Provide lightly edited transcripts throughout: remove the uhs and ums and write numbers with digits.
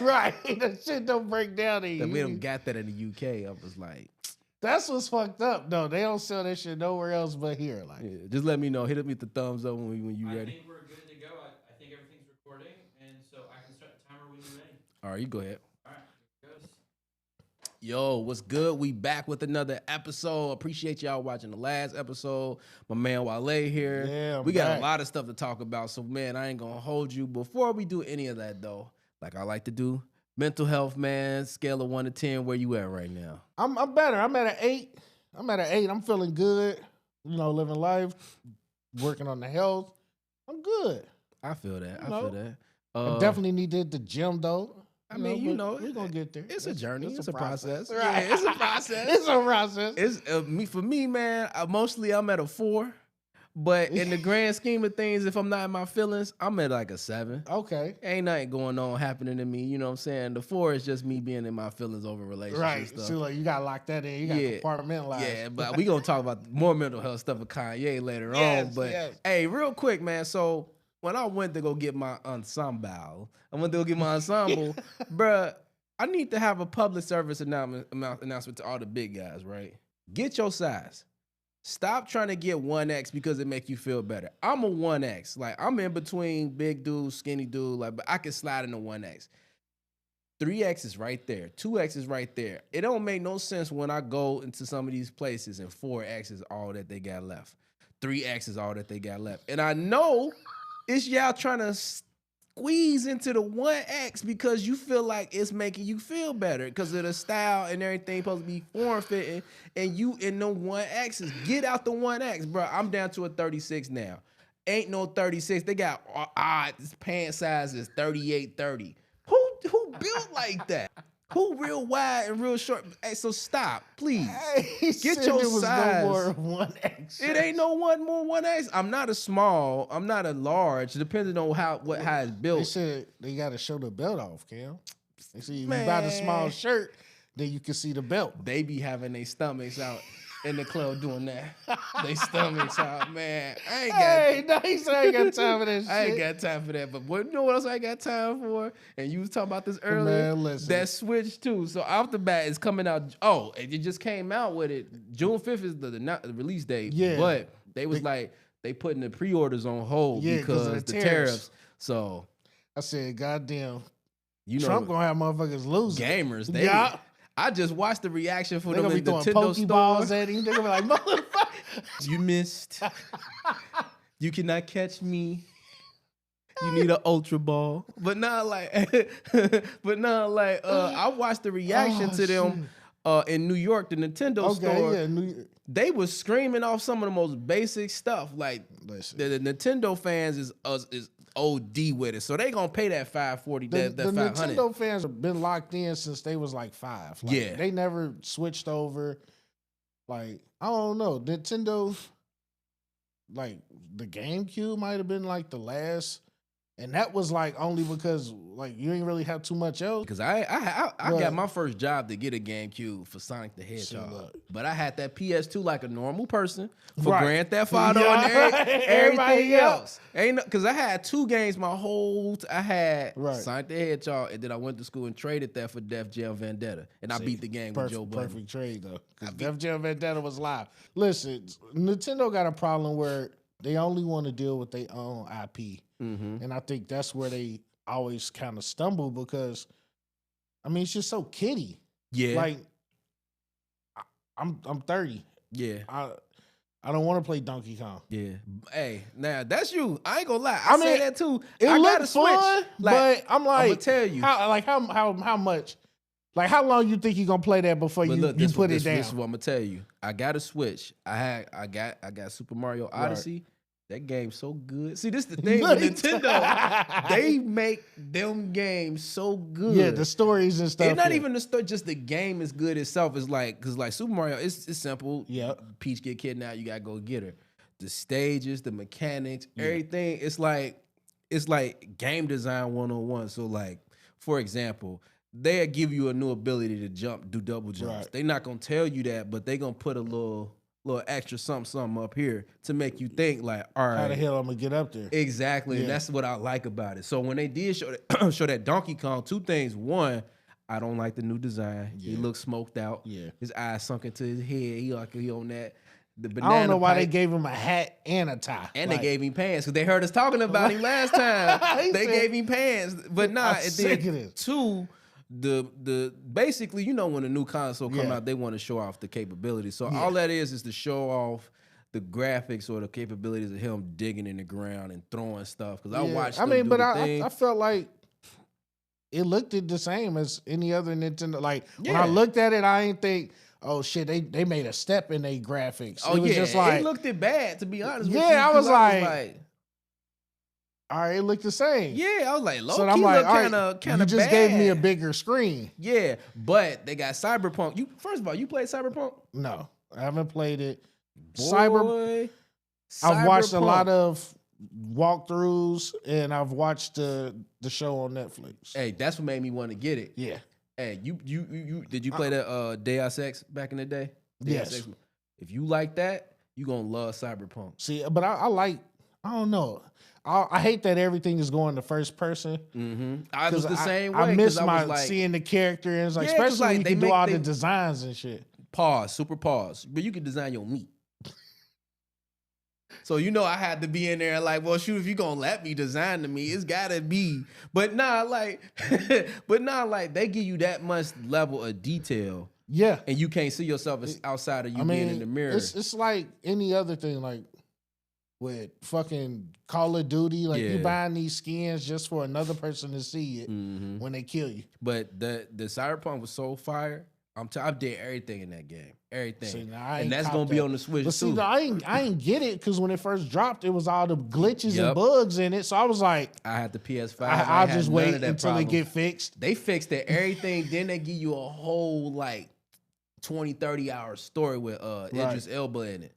Right. That shit don't break down in That we you. don't got that in the UK. I was like, That's what's fucked up. No, they don't sell that shit nowhere else but here. Like, yeah, just let me know. Hit us with the thumbs up when you I ready. think we're good to go. I think everything's recording, and so I can start the timer when you're ready. All right, you go ahead. All right, here it goes. Yo, what's good? We back with another episode. Appreciate y'all watching the last episode. My man Wale here. Yeah, we got back. a lot of stuff to talk about. So, man, I ain't gonna hold you. Before we do any of that, though, like I like to do, mental health, man. Scale of 1 to 10. Where you at right now? I'm better. I'm at an 8. I'm feeling good. You know, living life, working on the health. I'm good. I feel that. You know, feel that. I definitely need to hit the gym though. I mean, you know, we're gonna get there. It's a journey. It's a process. Right. Yeah, it's a process. It's a process. It's for me, man. Mostly I'm at a 4, but in the grand scheme of things, if I'm not in my feelings, I'm at like a 7. Okay. Ain't nothing going on happening to me. You know what I'm saying? The 4 is just me being in my feelings over relationships. Right. Stuff. So like you gotta lock that in. You gotta compartmentalize. Yeah, but we gonna talk about more mental health stuff with Kanye later on. But hey, real quick, man. So when I went to go get my ensemble, bruh, I need to have a public service announcement to all the big guys, right? Get your size. Stop trying to get 1X because it make you feel better. I'm a 1X. Like, I'm in between big dude, skinny dude, like, but I can slide into 1X. 3X is right there. 2X is right there. It don't make no sense when I go into some of these places and 4X is all that they got left. 3X is all that they got left. And I know it's y'all trying to squeeze into the 1X because you feel like it's making you feel better because of the style and everything supposed to be form fitting, and you in the 1Xs. Get out the 1X, bro. I'm down to a 36 now. Ain't no 36. They got this pant size is 38-30. Who built like that? Who real wide and real short? Hey, so stop, please. Hey, Get your size. No more 1X. It ain't no more 1X. I'm not a small. I'm not a large. Depending on how it's built. They said they got to show the belt off, Cam. They see if you Man. buy the small shirt, then you can see the belt. They be having their stomachs out in the club doing that. They stomachs out, man. Hey, no, he said I ain't got time for that shit. I ain't got time for that. But you know what else I ain't got time for? And you was talking about this earlier. Man, listen. That Switch too. So off the bat, it's coming out. Oh, it just came out with it. June 5th is the release date. Yeah. But they was like, they putting the pre-orders on hold because of the tariffs. So I said, goddamn, you know, Trump gonna have motherfuckers losing. gamers. Yeah. I just watched the reaction for They them gonna in be throwing Nintendo Pokeballs store. at him. They gonna be like, motherfucker. You missed. You cannot catch me. You need an ultra ball. But not like I watched the reaction to them in New York, the Nintendo store. Yeah, They was screaming off some of the most basic stuff. Like the Nintendo fans is OD with it. So they gonna pay that $540, that the $500. Nintendo fans have been locked in since they was like 5. Like, Yeah. They never switched over. Like, I don't know. Nintendo, like, the GameCube might have been like the last. And that was like only because like you ain't really have too much else. Because I got my first job to get a GameCube for Sonic the Hedgehog. But I had that PS2 like a normal person for Grand Theft Auto and everything else. Because I had 2 games my whole I had Sonic the Hedgehog, and then I went to school and traded that for Def Jam Vendetta. And I beat the game with Joe Budden. Perfect trade though. Because Def Jam Vendetta was live. Listen, Nintendo got a problem where they only want to deal with their own IP. Mm-hmm. And I think that's where they always kind of stumble because, I mean, it's just so kiddie. Yeah. Like, I'm 30. Yeah. I don't want to play Donkey Kong. Yeah. Hey, now that's you. I ain't gonna lie. I I mean, say that too. It I looked gotta switch. fun, but I'm like, I'm gonna tell you. How much? Like, how long you think you gonna play that before you put it down? This is what I'm gonna tell you. I got to switch. I got Super Mario Odyssey. Right. That game's so good. See, this is the thing with Nintendo. They make them games so good. Yeah, the stories and stuff. It's not even the story, just the game is good itself. It's like, because like Super Mario, it's simple. Yeah. Peach get kidnapped, you gotta go get her. The stages, the mechanics, everything. It's like game design 101. So like, for example, they'll give you a new ability to jump, do double jumps. Right. They're not gonna tell you that, but they're gonna put a little little extra something up here to make you think like, all right, How the hell I'm gonna get up there? exactly. Yeah. And that's what I like about it. So when they did show that, show that Donkey Kong, two things. One, I don't like the new design. He Yeah. looks smoked out. Yeah. His eyes sunk into his head. He like he on that. The I banana don't know why they pipe, gave him a hat and a tie. and Like, they gave him pants because they heard us talking about him last time. He They said- gave him pants, but nah. I'm And sick then of this. two, the basically, you know, when a new console come Yeah. out, they want to show off the capabilities. So Yeah. all that is to show off the graphics or the capabilities of him digging in the ground and throwing stuff. Because I yeah. watched. I them mean, do but the thing. I felt like it looked the same as any other Nintendo. Like when Yeah. I looked at it, I ain't think, oh shit, they made a step in their graphics. Oh It was yeah, just like, it looked it bad to be honest. with Yeah, you, I 'cause was like, all right, it looked the same. yeah, I was like, low So key I'm like, look all right, kind you of just gave me a bigger screen. Yeah, but they got Cyberpunk. You first of all, you played Cyberpunk? No, I haven't played it. Boy, I've watched a Cyberpunk. lot of walkthroughs and I've watched the show on Netflix. Hey, that's what made me want to get it. Yeah. Hey, you did you play that Deus Ex back in the day? Deus Yes. Ex. If you like that, you gonna love Cyberpunk. See, but I don't know. I hate that everything is going to first person. Mm-hmm. I was 'Cause the same way. I 'cause miss I my was like, seeing the character and it's like, Yeah, 'cause, especially like, when you they can do make- all they- the designs and shit. pause, super pause. But you can design your meat. So you know I had to be in there like, well, shoot, if you gonna let me design the meat, it's gotta be. But nah, like, they give you that much level of detail, Yeah. and you can't see yourself as outside of you I mean, being in the mirror. It's like any other thing, like with fucking Call of Duty, like you Yeah. buying these skins just for another person to see it Mhm. when they kill you. But the Cyberpunk was so fire. I did everything in that game, everything, See, now, I and ain't that's copped gonna be that. on the Switch But see, too. I ain't get it because when it first dropped, it was all the glitches Yep. and bugs in it. So I was like, I had the PS5. I'll ain't had just none wait of that until problem. it get fixed. They fixed it, everything. Then they give you a whole like 20, 30 hour story with Idris Elba in it.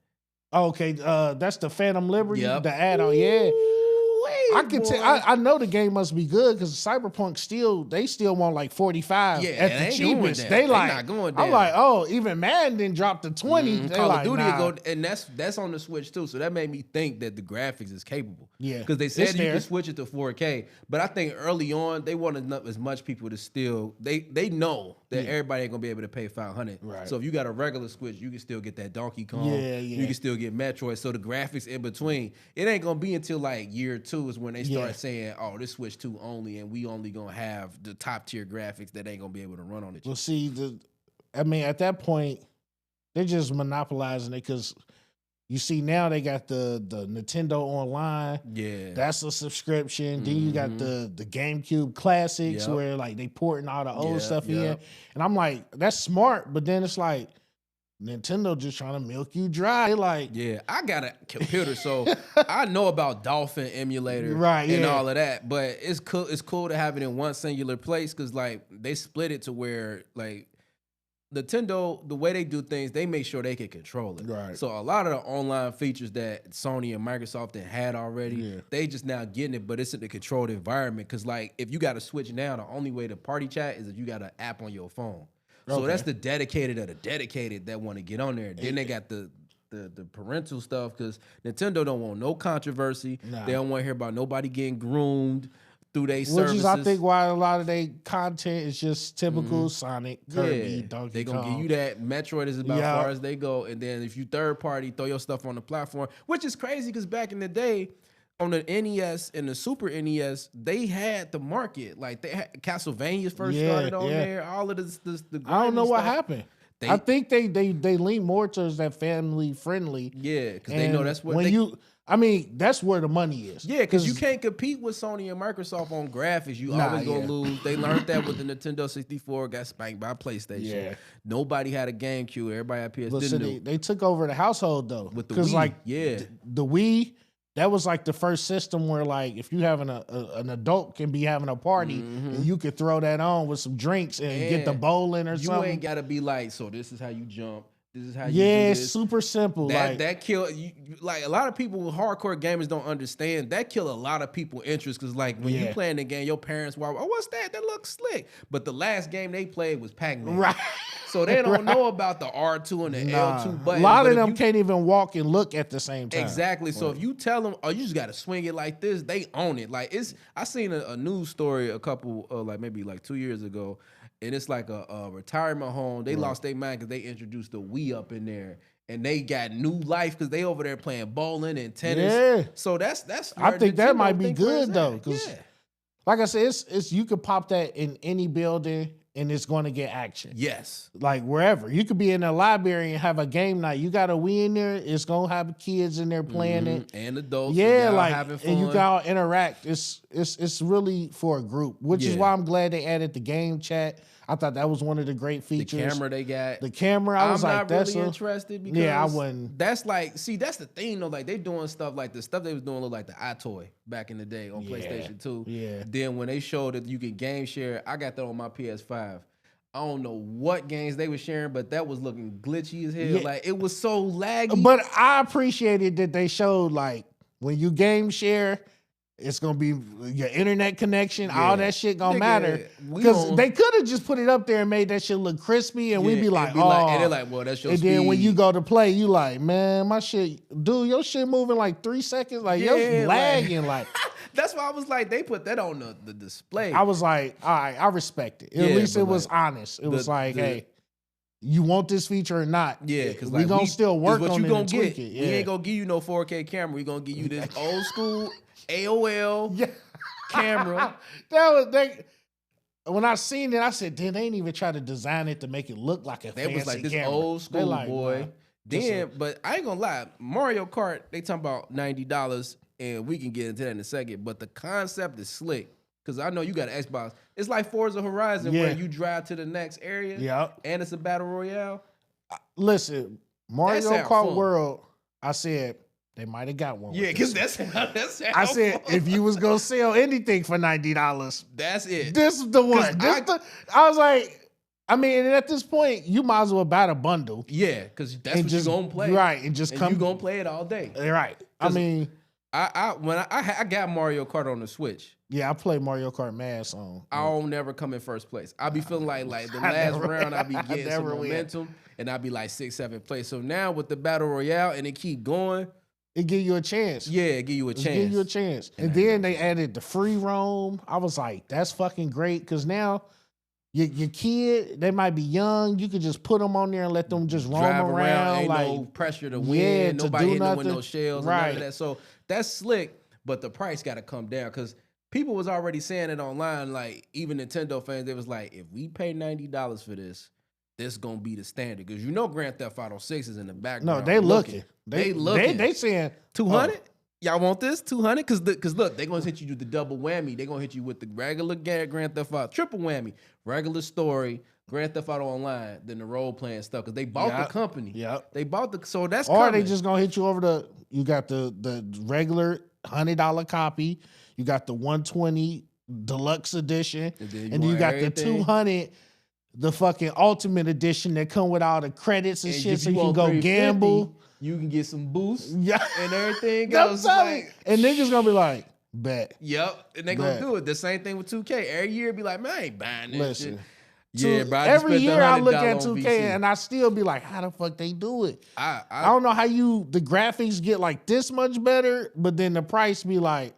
Okay, that's the Phantom Liberty, Yep. the add-on. Yeah, Ooh-wee, I can boy. tell. I know the game must be good because Cyberpunk they still want like 45 Yeah, at it the ain't going cheapest. down. They They like, not going I'm down. like, oh, even Madden didn't drop to 20. They Call like, of Duty nah. go, and that's on the Switch too. So that made me think that the graphics is capable. Yeah, because they it's said you there. can switch it to 4K. But I think early on they wanted as much people to still they know that everybody ain't gonna be able to pay $500. Right. So if you got a regular Switch, you can still get that Donkey Kong. Yeah. You can still get Metroid. So the graphics in between, it ain't gonna be until like year 2 is when they start Yeah. saying, "Oh, this Switch 2 only, and we only gonna have the top tier graphics that ain't gonna be able to run on it." Well, see, I mean, at that point, they're just monopolizing it because you see now they got the Nintendo Online. Yeah. That's a subscription. Then you got the GameCube Classics Yep. where like they porting all the old Yep, stuff in. yep. And I'm like, that's smart, but then it's like Nintendo just trying to milk you dry. They like, Yeah, I got a computer, so I know about Dolphin emulator, Right, and yeah. all of that. But it's cool. It's cool to have it in one singular place because, like, they split it to where, like, Nintendo, the way they do things, they make sure they can control it. Right. So a lot of the online features that Sony and Microsoft had already, Yeah. they just now getting it, but it's in a controlled environment. Because, like, if you got to switch now, the only way to party chat is if you got an app on your phone. So Okay. that's the dedicated of the dedicated that want to get on there. Then they got the parental stuff because Nintendo don't want no controversy. Nah. They don't want to hear about nobody getting groomed through their which services. is I think why a lot of their content is just typical Sonic, Kirby, Donkey they gonna Kong. give you that. Metroid is about Yeah. far as they go, and then if you third party, throw your stuff on the platform, which is crazy because back in the day, on the NES and the Super NES, they had the market. Like they had Castlevania first Yeah, started on yeah. there. All of this the I don't know grimy what stuff. happened. They- I think they lean more towards that family friendly. Yeah, because they know And that's what when they, I mean, that's where the money is. Yeah, because you can't compete with Sony and Microsoft on graphics. You Nah, always gonna yeah. lose. They learned that with the Nintendo 64, got spanked by PlayStation. Yeah. Nobody had a GameCube. Everybody had PS. But so Didn't they took over the household though, With the because Wii, like yeah. the Wii, that was like the first system where like if you having an adult can be having a party and you could throw that on with some drinks and get the And bowling or you something. ain't gotta be like, so this is how you jump. This is how you Yeah, do it's this. super simple. That kill you, like a lot of people, hardcore gamers don't understand. That kill a lot of people interest because like when you Yeah. playing the game, your parents were, oh, what's that? That looks slick. But the last game they played was Pac-Man. Right. So they don't know about the R2 and the L2 buttons. A lot but of if them you, can't even walk and look at the same time. Exactly. So if you tell them, oh, you just got to swing it like this, they own it. Like I seen a news story a couple, maybe 2 years ago, and it's like a retirement home. They lost their mind because they introduced the Wii up in there. And they got new life because they over there playing bowling and tennis. Yeah. So that's. I think that might be good though, because because like I said, it's you could pop that in any building and it's going to get action. Yes, like wherever you could be in a library and have a game night. You got a Wii in there. It's gonna have kids in there playing it and adults. Yeah, like having fun. And you can all interact. It's really for a group, which is why I'm glad they added the game chat. I thought that was one of the great features. The camera they got. The camera, I was I'm not that's really interested because I wouldn't. That's that's the thing though. Like they doing stuff like the stuff they was doing look like the iToy back in the day on PlayStation 2. Yeah. Then when they showed that you can game share, I got that on my PS5. I don't know what games they were sharing, but that was looking glitchy as hell. Yeah. Like it was so laggy. But I appreciated that they showed like when you game share, it's gonna be your internet connection, all that shit gonna matter. Because they could have just put it up there and made that shit look crispy, and we'd be like, and they're like, well, that's your and speed. then when you go to play, you like, man, my shit, dude, your shit moving like 3 seconds, like you're lagging, like. That's why I was like, they put that on the display. I was like, all right, I respect it. At least it was honest. It was like, hey, you want this feature or not? Yeah, because we gonna still work on it and tweak it. We ain't gonna give you no 4K camera. We gonna give you this old school AOL camera. When I seen it, I said, they ain't even try to design it to make it look like a fancy camera. They was like this old school boy. Then, but I ain't gonna lie, Mario Kart, they talking about $90, and we can get into that in a second. But the concept is slick. Because I know you got an Xbox. It's like Forza Horizon where you drive to the next area and it's a battle royale. Listen, Mario Kart World, I said, they might have got one. Yeah, because that's I said, if you was going to sell anything for $90, that's it. This is the one. I was like, I mean, at this point, you might as well buy the bundle. Yeah, because that's what you're going to play. Right, and just come. You're going to play it all day. Right. I mean. I got Mario Kart on the Switch. Yeah, I play Mario Kart Mass on. I don't never come in first place. I be feeling like the last round I be getting some momentum and I be like 6th, 7th place. So now with the Battle Royale and it keep going. It give you a chance. Yeah, it give you a chance. Give you a chance. And then they added the free roam. I was like, that's fucking great. Because now your kid, they might be young. You could just put them on there and let them just roam around. Ain't like, no pressure to win. Nobody hitting them with no shells. Right. And none of that. So that's slick, but the price got to come down because people was already saying it online. Like even Nintendo fans, they was like, if we pay $90 for this gonna be the standard because Grand Theft Auto 6 is in the background. No, they looking. They looking. They saying 200. Y'all want this 200? Because look, they gonna hit you with the double whammy. They gonna hit you with the regular Grand Theft Auto, triple whammy, regular story, Grand Theft Auto Online, then the role playing stuff because they bought the company. Yep. They bought the so that's or coming. they just gonna hit you over you got the regular $100 copy, you got the 120 deluxe edition, and then you got everything. the 200. The fucking ultimate edition that come with all the credits and shit, so you can go gamble. You can get some boosts, and everything else. Like, and niggas gonna be like, bet. Yep, and they gonna do it. The same thing with 2K. Every year, be like, man, I ain't buying this shit. Yeah, bro. Every year I look at 2K and I still be like, how the fuck they do it? I don't know how the graphics get like this much better, but then the price be like,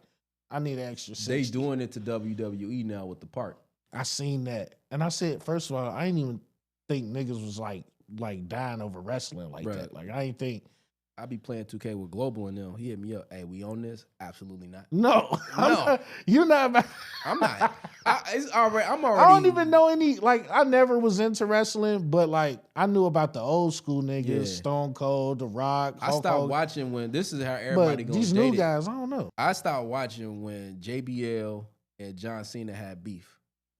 I need an extra 60. They doing it to WWE now with the park. I seen that. And I said, first of all, I didn't even think niggas was like dying over wrestling like that. Like, I ain't think. I be playing 2K with Global and them. He hit me up. Hey, we on this? Absolutely not. No. You're not. I'm not. It's already. I'm already. I don't even know any. Like, I never was into wrestling, but like, I knew about the old school niggas, Stone Cold, The Rock. I stopped watching when this is how everybody goes. These new guys, I don't know. I stopped watching when JBL and John Cena had beef.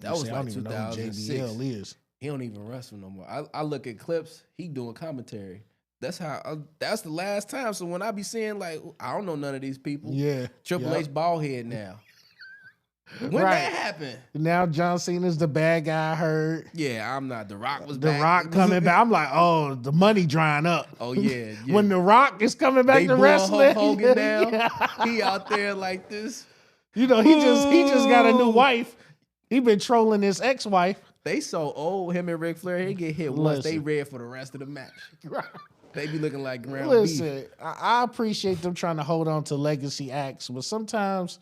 That was like 2006. JBL is. He don't even wrestle no more. I look at clips. He doing commentary. That's how. That's the last time. So when I be seeing like, I don't know none of these people. Yeah. Triple H bald head now. When that happened? Now John Cena's the bad guy. I heard. Yeah, I'm not. The Rock was the back. Rock coming back. I'm like, oh, the money drying up. Oh yeah. When the Rock is coming back to wrestling, Hulk Hogan down. He out there like this. You know, he just got a new wife. he been trolling his ex-wife. They so old, him and Ric Flair, he get hit once, they red for the rest of the match. They be looking like ground beef. I appreciate them trying to hold on to legacy acts, but sometimes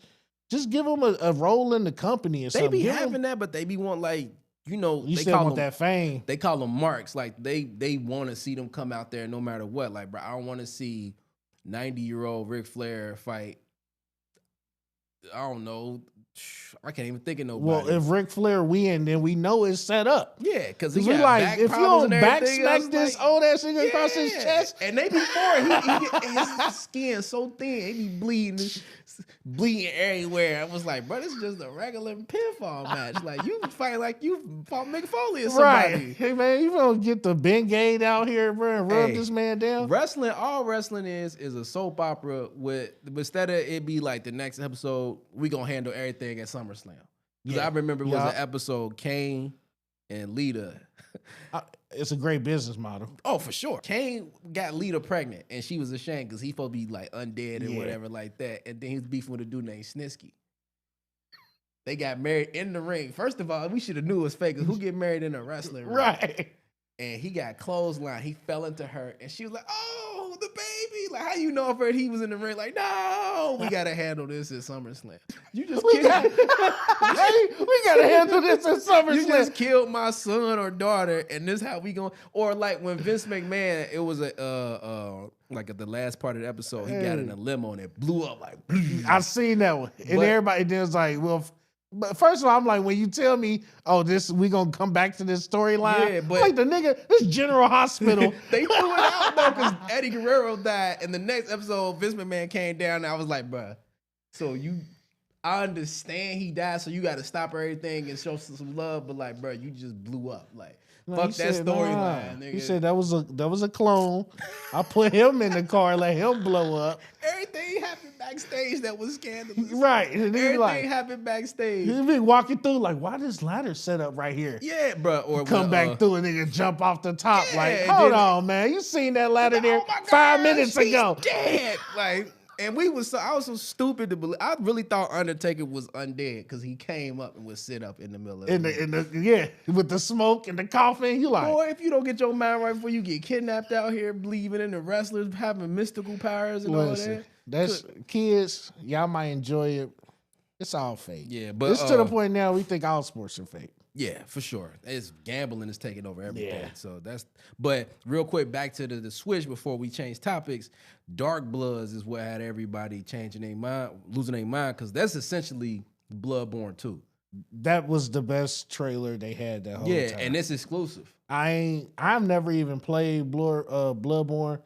just give them a role in the company or something. They be having that, but they be want like, you know, you they still call want them, that fame. They call them marks. Like they want to see them come out there no matter what. Like, bro, I don't want to see 90-year-old Ric Flair fight. I don't know. I can't even think of nobody. Well, if Ric Flair win, then we know it's set up. Yeah, because he got like, back if you don't back smack this old ass nigga across his chest, and they before his skin so thin, he be bleeding everywhere. I was like, bro, this is just a regular pinfall match. Like you fight like you fought Mick Foley or somebody. Right? Hey man, you don't get the Bengay out here, bro, and rub this man down. Wrestling, all wrestling is a soap opera with instead of it be like the next episode, we gonna handle everything at SummerSlam. Because I remember it was an episode, Kane and Lita. It's a great business model. Oh, for sure. Kane got Lita pregnant, and she was ashamed because he supposed to be like undead and whatever like that. And then he was beefing with a dude named Snitsky. They got married in the ring. First of all, we should have knew it was fake. Who get married in a wrestling ring? Right. And he got clothesline. He fell into her, and she was like, "Oh, the baby!" Like, how you know if he was in the ring? Like, no, we gotta handle this at SummerSlam. You just killed. We gotta handle this at SummerSlam. You just killed my son or daughter, and this how we going? Or like when Vince McMahon, it was like at the last part of the episode, he got in a limo and it blew up like. I seen that one, and everybody then was like, "Well." But first of all, I'm like, when you tell me, oh, we gonna come back to this storyline, but like the nigga, this General Hospital. They threw it out though because Eddie Guerrero died, and the next episode, Vince McMahon came down, and I was like, bruh, so I understand he died, so you got to stop everything and show some love, but like, bruh, you just blew up, like. Fuck that storyline, nigga. He said that was a clone. I put him in the car, let him blow up. Everything happened backstage that was scandalous. Right. And everything happened backstage. He be walking through like, why this ladder set up right here? Yeah, bro. Or come back through and nigga jump off the top. Like, hold on, man. You seen that ladder there 5 minutes ago. Dead. Like. And I was so stupid to believe. I really thought Undertaker was undead because he came up and would sit up in the middle of with the smoke and the coffin. You like, boy, if you don't get your mind right before you get kidnapped out here, believing in the wrestlers having mystical powers and all that. That's kids. Y'all might enjoy it. It's all fake. Yeah, but it's to the point now we think all sports are fake. Yeah, for sure. It's gambling is taking over everything. Yeah. So but real quick, back to the switch before we change topics. Dark Bloods is what had everybody changing their mind, losing their mind, because that's essentially Bloodborne 2. That was the best trailer they had that whole time. Yeah, and it's exclusive. I've never even played Bloodborne,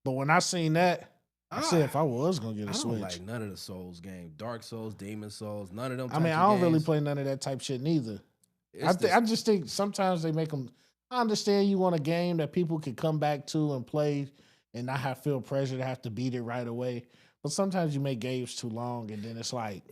but when I seen that, I said if I was gonna get a Switch. I don't like none of the Souls games. Dark Souls, Demon Souls, none of them. I don't really play none of that type shit neither. I just think sometimes they make them. I understand you want a game that people can come back to and play and not feel pressure to have to beat it right away. But sometimes you make games too long and then it's like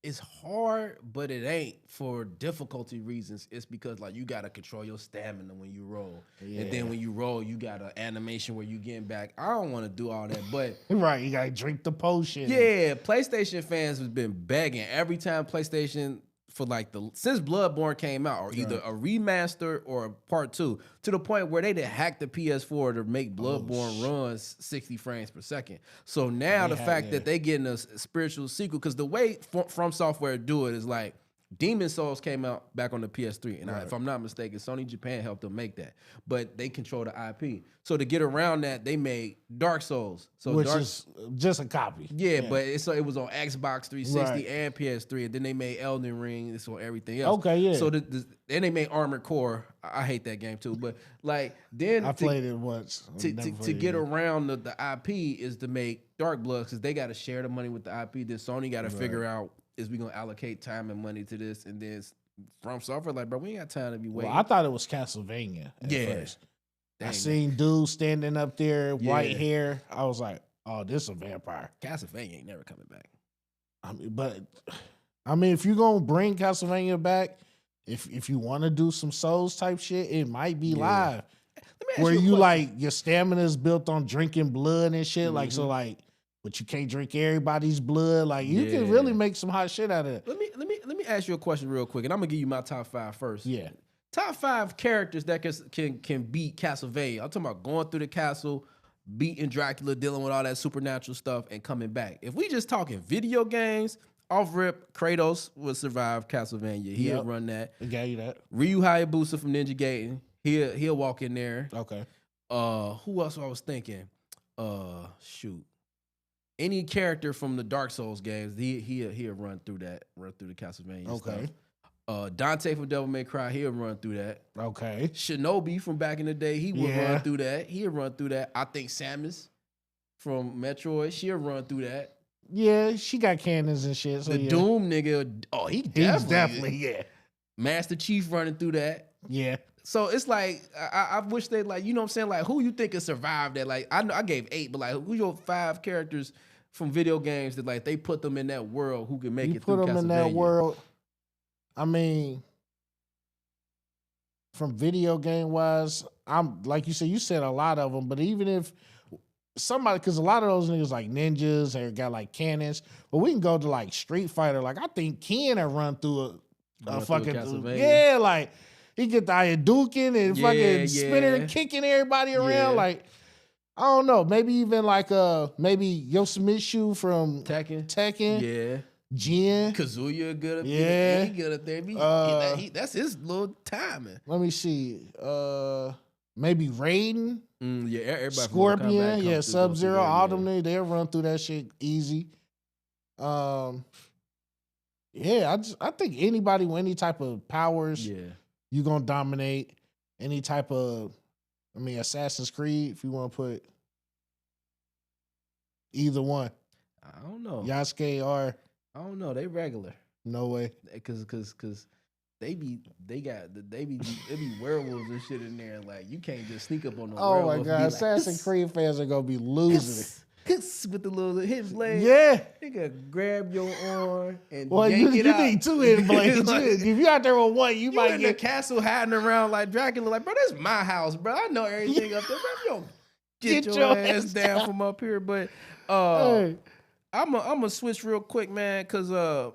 it's hard, but it ain't for difficulty reasons. It's because like you gotta control your stamina when you roll, and then when you roll, you got an animation where you getting back. I don't want to do all that, but right, you gotta drink the potion. Yeah, PlayStation fans have been begging every time PlayStation. For like since Bloodborne came out, or either a remaster or a part 2, to the point where they did hack the PS4 to make Bloodborne runs 60 frames per second. So now the fact that they getting a spiritual sequel, because the way From Software do it is like Demon Souls came out back on the PS3, and if I'm not mistaken, Sony Japan helped them make that, but they control the IP. So to get around that, they made Dark Souls, which is just a copy. Yeah, but it was on Xbox 360 and PS3, and then they made Elden Ring. It's on everything else. Okay, yeah. So then they made Armored Core. I hate that game too, but like then I played it once. To get around the IP is to make Dark Blood, because they got to share the money with the IP. Then Sony got to figure out, is we gonna allocate time and money to this, and then From Software like, bro, we ain't got time to be waiting. Well, I thought it was Castlevania at first. I seen dudes standing up there, white hair. I was like, oh, this is a vampire. Castlevania ain't never coming back. I mean, if you're gonna bring Castlevania back, if you want to do some Souls type shit, it might be live. Where you like your stamina is built on drinking blood and shit. Like but you can't drink everybody's blood. Like you can really make some hot shit out of it. Let let me ask you a question real quick, and I'm gonna give you my top 5 first. Yeah. Top 5 characters that can beat Castlevania. I'm talking about going through the castle, beating Dracula, dealing with all that supernatural stuff, and coming back. If we just talking video games, off rip, Kratos would survive Castlevania. He'll run that. I got you that. Ryu Hayabusa from Ninja Gaiden. He'll walk in there. Okay. Who else I was thinking? Shoot. Any character from the Dark Souls games, he'll run through the Castlevania stuff. Dante from Devil May Cry, he'll run through that. Okay. Shinobi from back in the day, he would run through that. He'll run through that. I think Samus from Metroid, she'll run through that. Yeah, she got cannons and shit. So The Doom nigga, he's definitely yeah. Master Chief running through that. Yeah. So it's like I wish they like, you know what I'm saying? Like, who you think could survive that? Like, I know I gave 8, but like, who's your 5 characters from video games that like they put them in that world who can make it through Castlevania? You put them in that world. I mean, from video game wise, I'm like you said a lot of them, but even if somebody, because a lot of those niggas like ninjas or got like cannons, but we can go to like Street Fighter. Like I think Ken had run through a fucking like he get the Hadouken and fucking spinning and kicking everybody around. Yeah. Like I don't know, maybe even like maybe Yoshimitsu from Tekken. Yeah. Jin. Kazuya good at he good at that. That's his little timing. Let me see. Maybe Raiden. Everybody Scorpion, Sub-Zero, all them niggas, they'll run through that shit easy. I think anybody with any type of powers, you gonna dominate. Any type of, Assassin's Creed, if you want to put either one. I don't know. Yasuke or I don't know. They regular. No way. Cause they be werewolves and shit in there. Like you can't just sneak up on the werewolf. Oh my god, Assassin's Creed fans are gonna be losing it. With the little hit blade. Yeah. Nigga grab your arm and you need 2 hit blades. Like, if you out there with one, you might in get the castle hiding around like Dracula. Like, bro, that's my house, bro. I know everything up there. Bro, you don't get your ass down from up here. But I'm gonna switch real quick, man, because I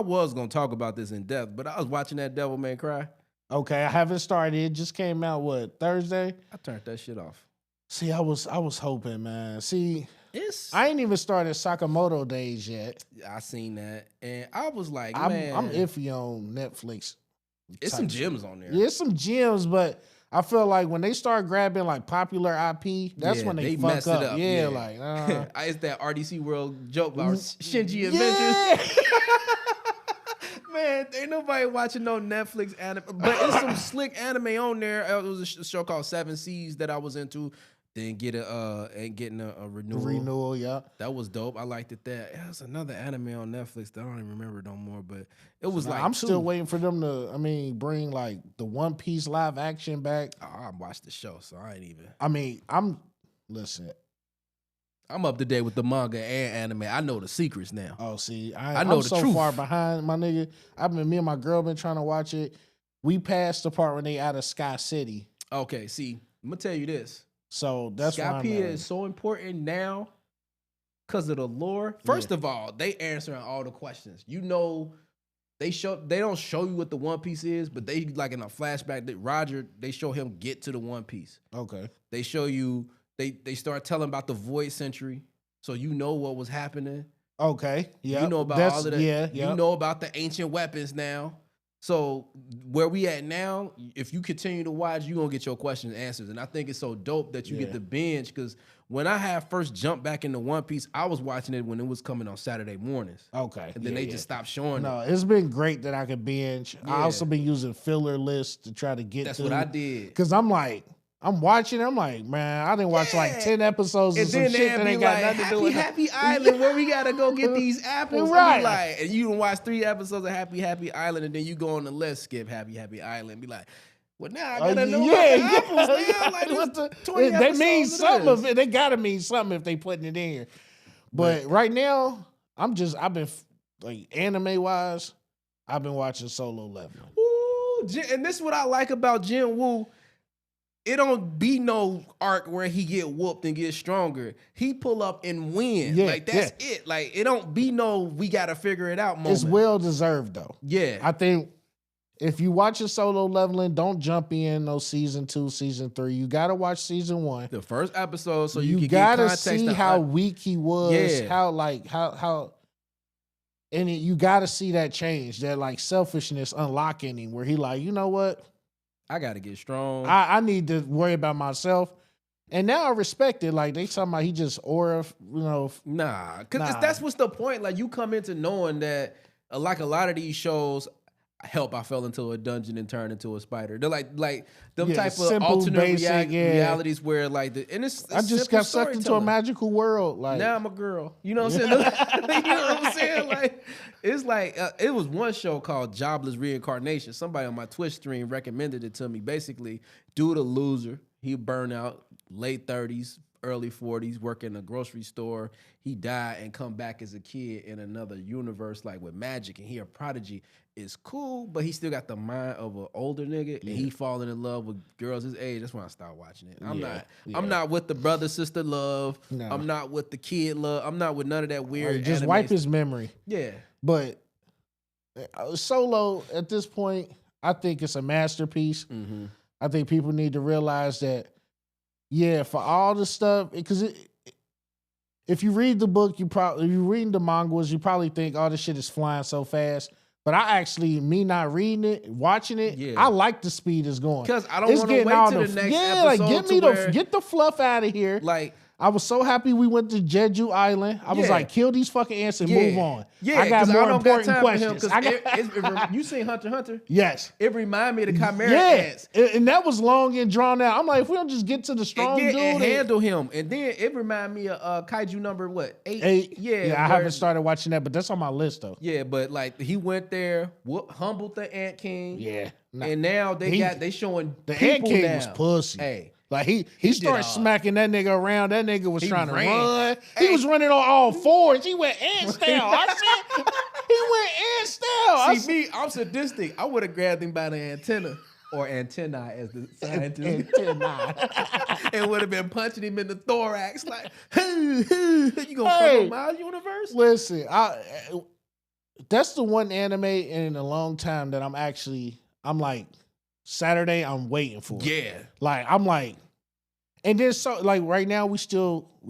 was gonna talk about this in depth, but I was watching that Devil May Cry. Okay, I haven't started. It just came out Thursday? I turned that shit off. See, I was hoping, man. See, I ain't even started Sakamoto Days yet. I seen that, and I was like, man, I'm iffy on Netflix. It's some gems on there. Yeah, it's some gems, but I feel like when they start grabbing like popular IP, that's when they fuck mess up. It up. Yeah, like it's that RDC World joke about Shinji Adventures. Man, ain't nobody watching no Netflix anime, but it's some slick anime on there. It was a show called 7 Seas that I was into. Then getting a renewal. Yeah. That was dope. I liked it. There's another anime on Netflix that I don't even remember no more, but it was I'm still waiting for them to, bring like the One Piece live action back. I watched the show, so I ain't even. Listen. I'm up to date with the manga and anime. I know the secrets now. Oh, see, I'm so truth. Far behind, my nigga. Me and my girl been trying to watch it. We passed the part when they out of Sky City. Okay, see, I'm gonna tell you this. So that's why Skypiea is so important now because of the lore. First of all, they answering all the questions. You know, they don't show you what the One Piece is, but they like in a flashback that Roger, they show him get to the One Piece. Okay. They show you, they start telling about the Void Century, so you know what was happening. Okay. Yeah. You know about all of that. Yeah. You know about the ancient weapons now. So where we at now, if you continue to watch, you're going to get your questions answered. And I think it's so dope that you get to binge, because when I had first jumped back into One Piece, I was watching it when it was coming on Saturday mornings. Okay. And then they just stopped showing it. No, it's been great that I could binge. I also been using filler lists to try to get That's what I did. Because I'm watching it. I'm like, man, I didn't watch like 10 episodes of some shit that ain't got nothing to do with Happy Island, where we gotta go get these apples. Right. And you can watch 3 episodes of Happy Island, and then you go on the list, skip Happy Island, and be like, well, now I gotta know about the apples now. Like, they mean something. They gotta mean something if they putting it in here. But right now, I've been like anime wise, I've been watching Solo Leveling. Ooh, and this is what I like about Jin Woo. it don't be no arc where he get whooped and get stronger. He pull up and win. Yeah, Like that's it. Like it don't be no we gotta figure it out moment. It's well deserved though. Yeah. I think if you watch a Solo Leveling, don't jump in no season 2, season 3. You gotta watch season 1. The first episode, so you can gotta get context. see how weak he was. Yeah. How and you gotta see that change, that like selfishness unlocking him, where he like, you know what? I gotta get strong. I need to worry about myself. And now I respect it. Like they talking about he just aura, Nah, because that's what's the point. Like you come into knowing that, like a lot of these shows, I fell into a dungeon and turned into a spider. They're like them type of simple, alternate basic, realities where like I just got sucked into a magical world. Like now I'm a girl. You know what I'm saying? You know what I'm saying? Like it's like it was one show called Jobless Reincarnation. Somebody on my Twitch stream recommended it to me. Basically, dude a loser. He burned out, late 30s, early 40s, working in a grocery store. He died and come back as a kid in another universe, like with magic, and he a prodigy. It's cool, but he still got the mind of an older nigga, and he falling in love with girls his age. That's when I started watching it. I'm not with the brother sister love. No. I'm not with the kid love. I'm not with none of that weird. Just wipe his memory. Yeah, but Solo at this point, I think it's a masterpiece. Mm-hmm. I think people need to realize that, for all the stuff, because if you read the book, if you reading the mangas, you probably think, oh, this shit is flying so fast. But I actually, me not reading it, watching it, I like the speed it's going. Because I don't want to wait to the next episode. Like get the fluff out of here. Like I was so happy we went to Jeju Island. I was like, kill these fucking ants and move on. Yeah, I got more important questions. questions. You seen Hunter x Hunter? Yes. It reminded me of the Chimera ants. And that was long and drawn out. I'm like, if we don't just get to the strong dude and handle him. And then it reminded me of Kaiju number what? 8? 8. Yeah, I haven't started watching that, but that's on my list though. Yeah, but like he went there, humbled the Ant King. Yeah. And now they showing the Ant King now. was pussy. Hey. Like he started smacking that nigga around. That nigga was trying to run. Hey. He was running on all fours. He went ant style. I said he went ant style. See me, I'm sadistic. I would have grabbed him by the antenna or antennae as the scientist. And would have been punching him in the thorax like, you gonna come on my universe? Listen, that's the one anime in a long time that I'm like. Saturday, I'm waiting for it. Yeah. Like, I'm like, and then so like right now we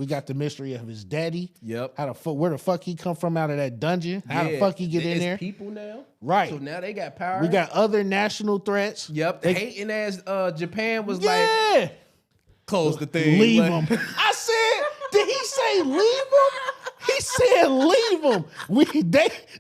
got the mystery of his daddy. Yep. Where the fuck he come from out of that dungeon? How the fuck he get in there? People now. Right. So now they got power. We got other national threats. Yep. Hating ass Japan was like, close the thing. Leave him. I said, did he say leave him? He said, "Leave them.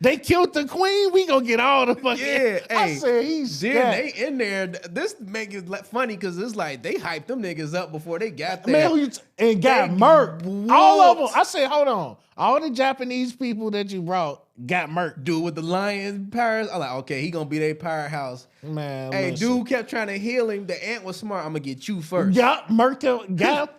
They killed the queen. We gonna get all the fucking." I said, "He's they in there." This make it funny because it's like they hyped them niggas up before they got there, and got murked. All of them. I said, "Hold on, all the Japanese people that you brought got murked." Dude with the lion powers, I'm like, okay, he gonna be their powerhouse. Man, hey, dude kept trying to heal him. The ant was smart. I'm gonna get you first. Yup, murked him. Got him.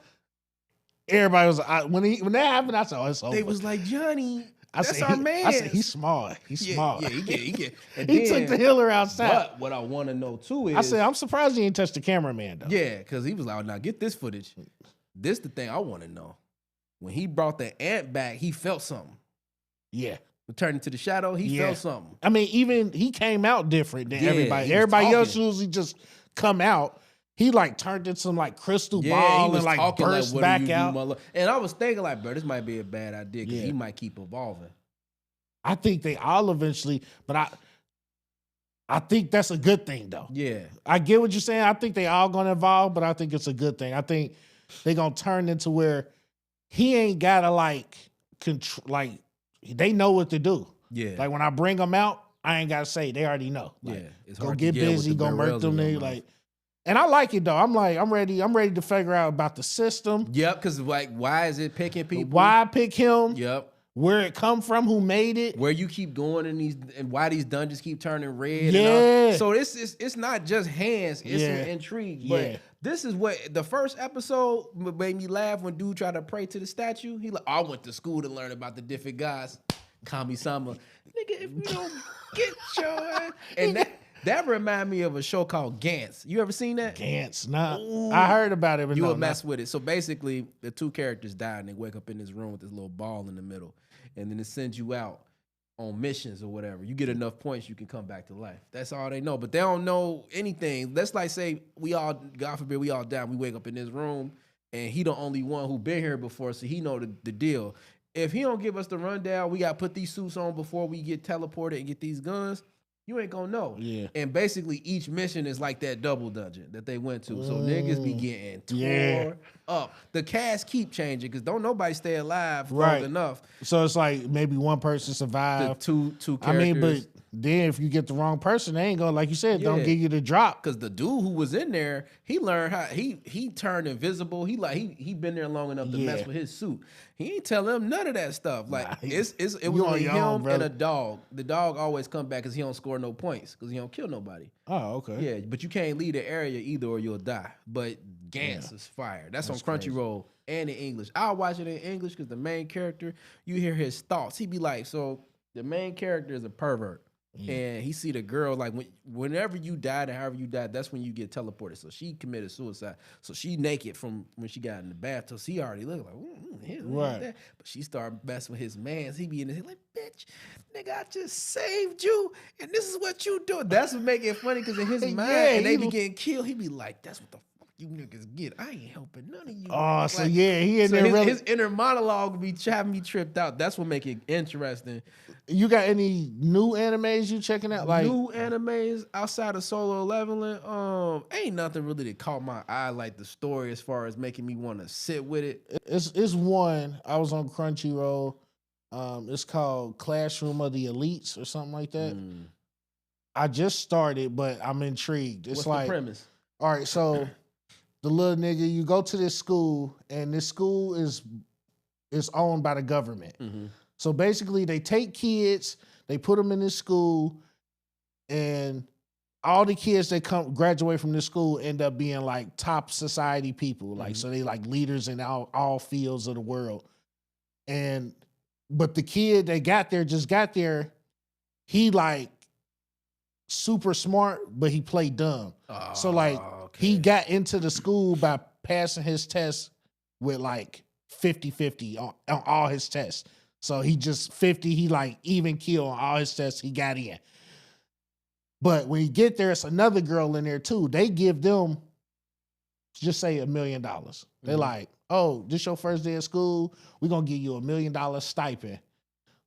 Everybody was when that happened. I said, "Oh, it's over." They was like, "Johnny, that's our man." I said, "He's smart. He's smart." Yeah, he get. He took the healer outside. But what I want to know too is, I said, "I'm surprised he didn't touch the cameraman though." Yeah, because he was like, "Now get this footage." This the thing I want to know. When he brought the ant back, he felt something. Yeah. Returned into the shadow, he felt something. I mean, even he came out different than everybody. Everybody else usually just come out. He like turned into some like crystal ball and like burst like, back out. And I was thinking like, bro, this might be a bad idea because he might keep evolving. I think they all eventually, but I think that's a good thing though. Yeah. I get what you're saying. I think they all gonna evolve, but I think it's a good thing. I think they gonna turn into where he ain't gotta like control, like they know what to do. Yeah. Like when I bring them out, I ain't gotta say, they already know. Like, it's go get busy, go murk them niggas. Like, and I like it though. I'm ready to figure out about the system. Yep, because like why is it picking people? Why pick him? Yep. Where it come from, who made it. Where you keep going in these and why these dungeons keep turning red. Yeah. And all. So it's not just hands, it's an intrigue. But this is what the first episode made me laugh when dude tried to pray to the statue. He like, I went to school to learn about the different gods. Kami-sama. Nigga, if you don't get your That remind me of a show called Gantz. You ever seen that? Gantz, nah. Ooh. I heard about it, but You no, would mess with it. So basically, the two characters die and they wake up in this room with this little ball in the middle, and then it sends you out on missions or whatever. You get enough points, you can come back to life. That's all they know, but they don't know anything. Let's like say we all, God forbid, we all die. We wake up in this room, and he the only one who been here before, so he know the deal. If he don't give us the rundown, we got to put these suits on before we get teleported and get these guns. You ain't gonna know. Yeah. And basically, each mission is like that double dungeon that they went to. So niggas be getting tore up. The cast keep changing because don't nobody stay alive long enough. So it's like maybe one person survived. The two characters. I mean, but then if you get the wrong person, they ain't gonna, like you said, don't give you the drop. Because the dude who was in there, he learned how he turned invisible. He been there long enough to mess with his suit. He ain't tell him none of that stuff. Like it was only him and a dog. The dog always come back because he don't score no points because he don't kill nobody. Oh, okay. Yeah, but you can't leave the area either or you'll die. But Gantz is fire. That's on Crunchyroll and in English. I'll watch it in English because the main character, you hear his thoughts. He be like, so the main character is a pervert. And he see the girl, like whenever you died and however you died, that's when you get teleported. So she committed suicide. So she naked from when she got in the bathtub. So he already looked like, that. But she started messing with his mans. He be in his head like, bitch, nigga, I just saved you, and this is what you do. That's what make it funny because in his mind, and they be getting killed. He be like, that's what the fuck you niggas get. I ain't helping none of you. Oh, so like, he in there. His inner monologue be having me tripped out. That's what make it interesting. You got any new animes you checking out? Like new animes outside of Solo Leveling? Ain't nothing really that caught my eye like the story as far as making me want to sit with it. It's one. I was on Crunchyroll. It's called Classroom of the Elites or something like that. I just started, but I'm intrigued. It's What's the premise? All right, so the little nigga, you go to this school, and this school is owned by the government. So basically, they take kids, they put them in this school, and all the kids that graduate from this school end up being like top society people. Like, so they like leaders in all fields of the world. But the kid that just got there, he like super smart, but he played dumb. So like he got into the school by passing his test with like 50-50 on all his tests. So he just 50, he like even kill on all his tests, he got in. But when you get there, it's another girl in there too. They give them, just say $1 million. They're like, oh, this your first day of school? We're going to give you $1 million stipend.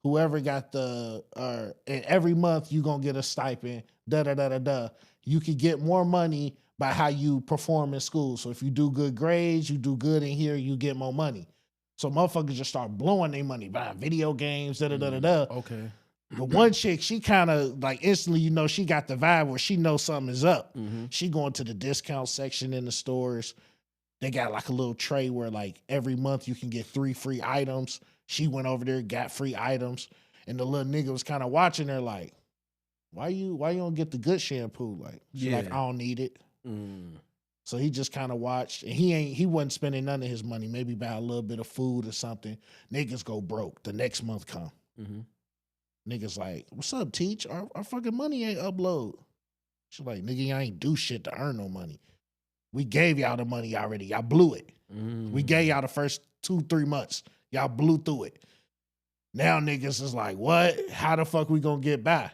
Whoever got and every month you're going to get a stipend, da-da-da-da-da. You can get more money by how you perform in school. So if you do good grades, you do good in here, you get more money. So motherfuckers just start blowing their money, buying video games, da-da-da-da-da. Okay. The one chick, she kind of like instantly, she got the vibe where she knows something is up. She going to the discount section in the stores. They got like a little tray where like every month you can get 3 free items. She went over there, got free items. And the little nigga was kind of watching her like, why you don't get the good shampoo? Like, she like, I don't need it. So he just kind of watched, and he wasn't spending none of his money, maybe buy a little bit of food or something. Niggas go broke. The next month come. Niggas like, what's up, Teach? Our fucking money ain't upload. She's like, nigga, y'all ain't do shit to earn no money. We gave y'all the money already. Y'all blew it. We gave y'all the first 2-3 months. Y'all blew through it. Now niggas is like, what? How the fuck we gonna get by?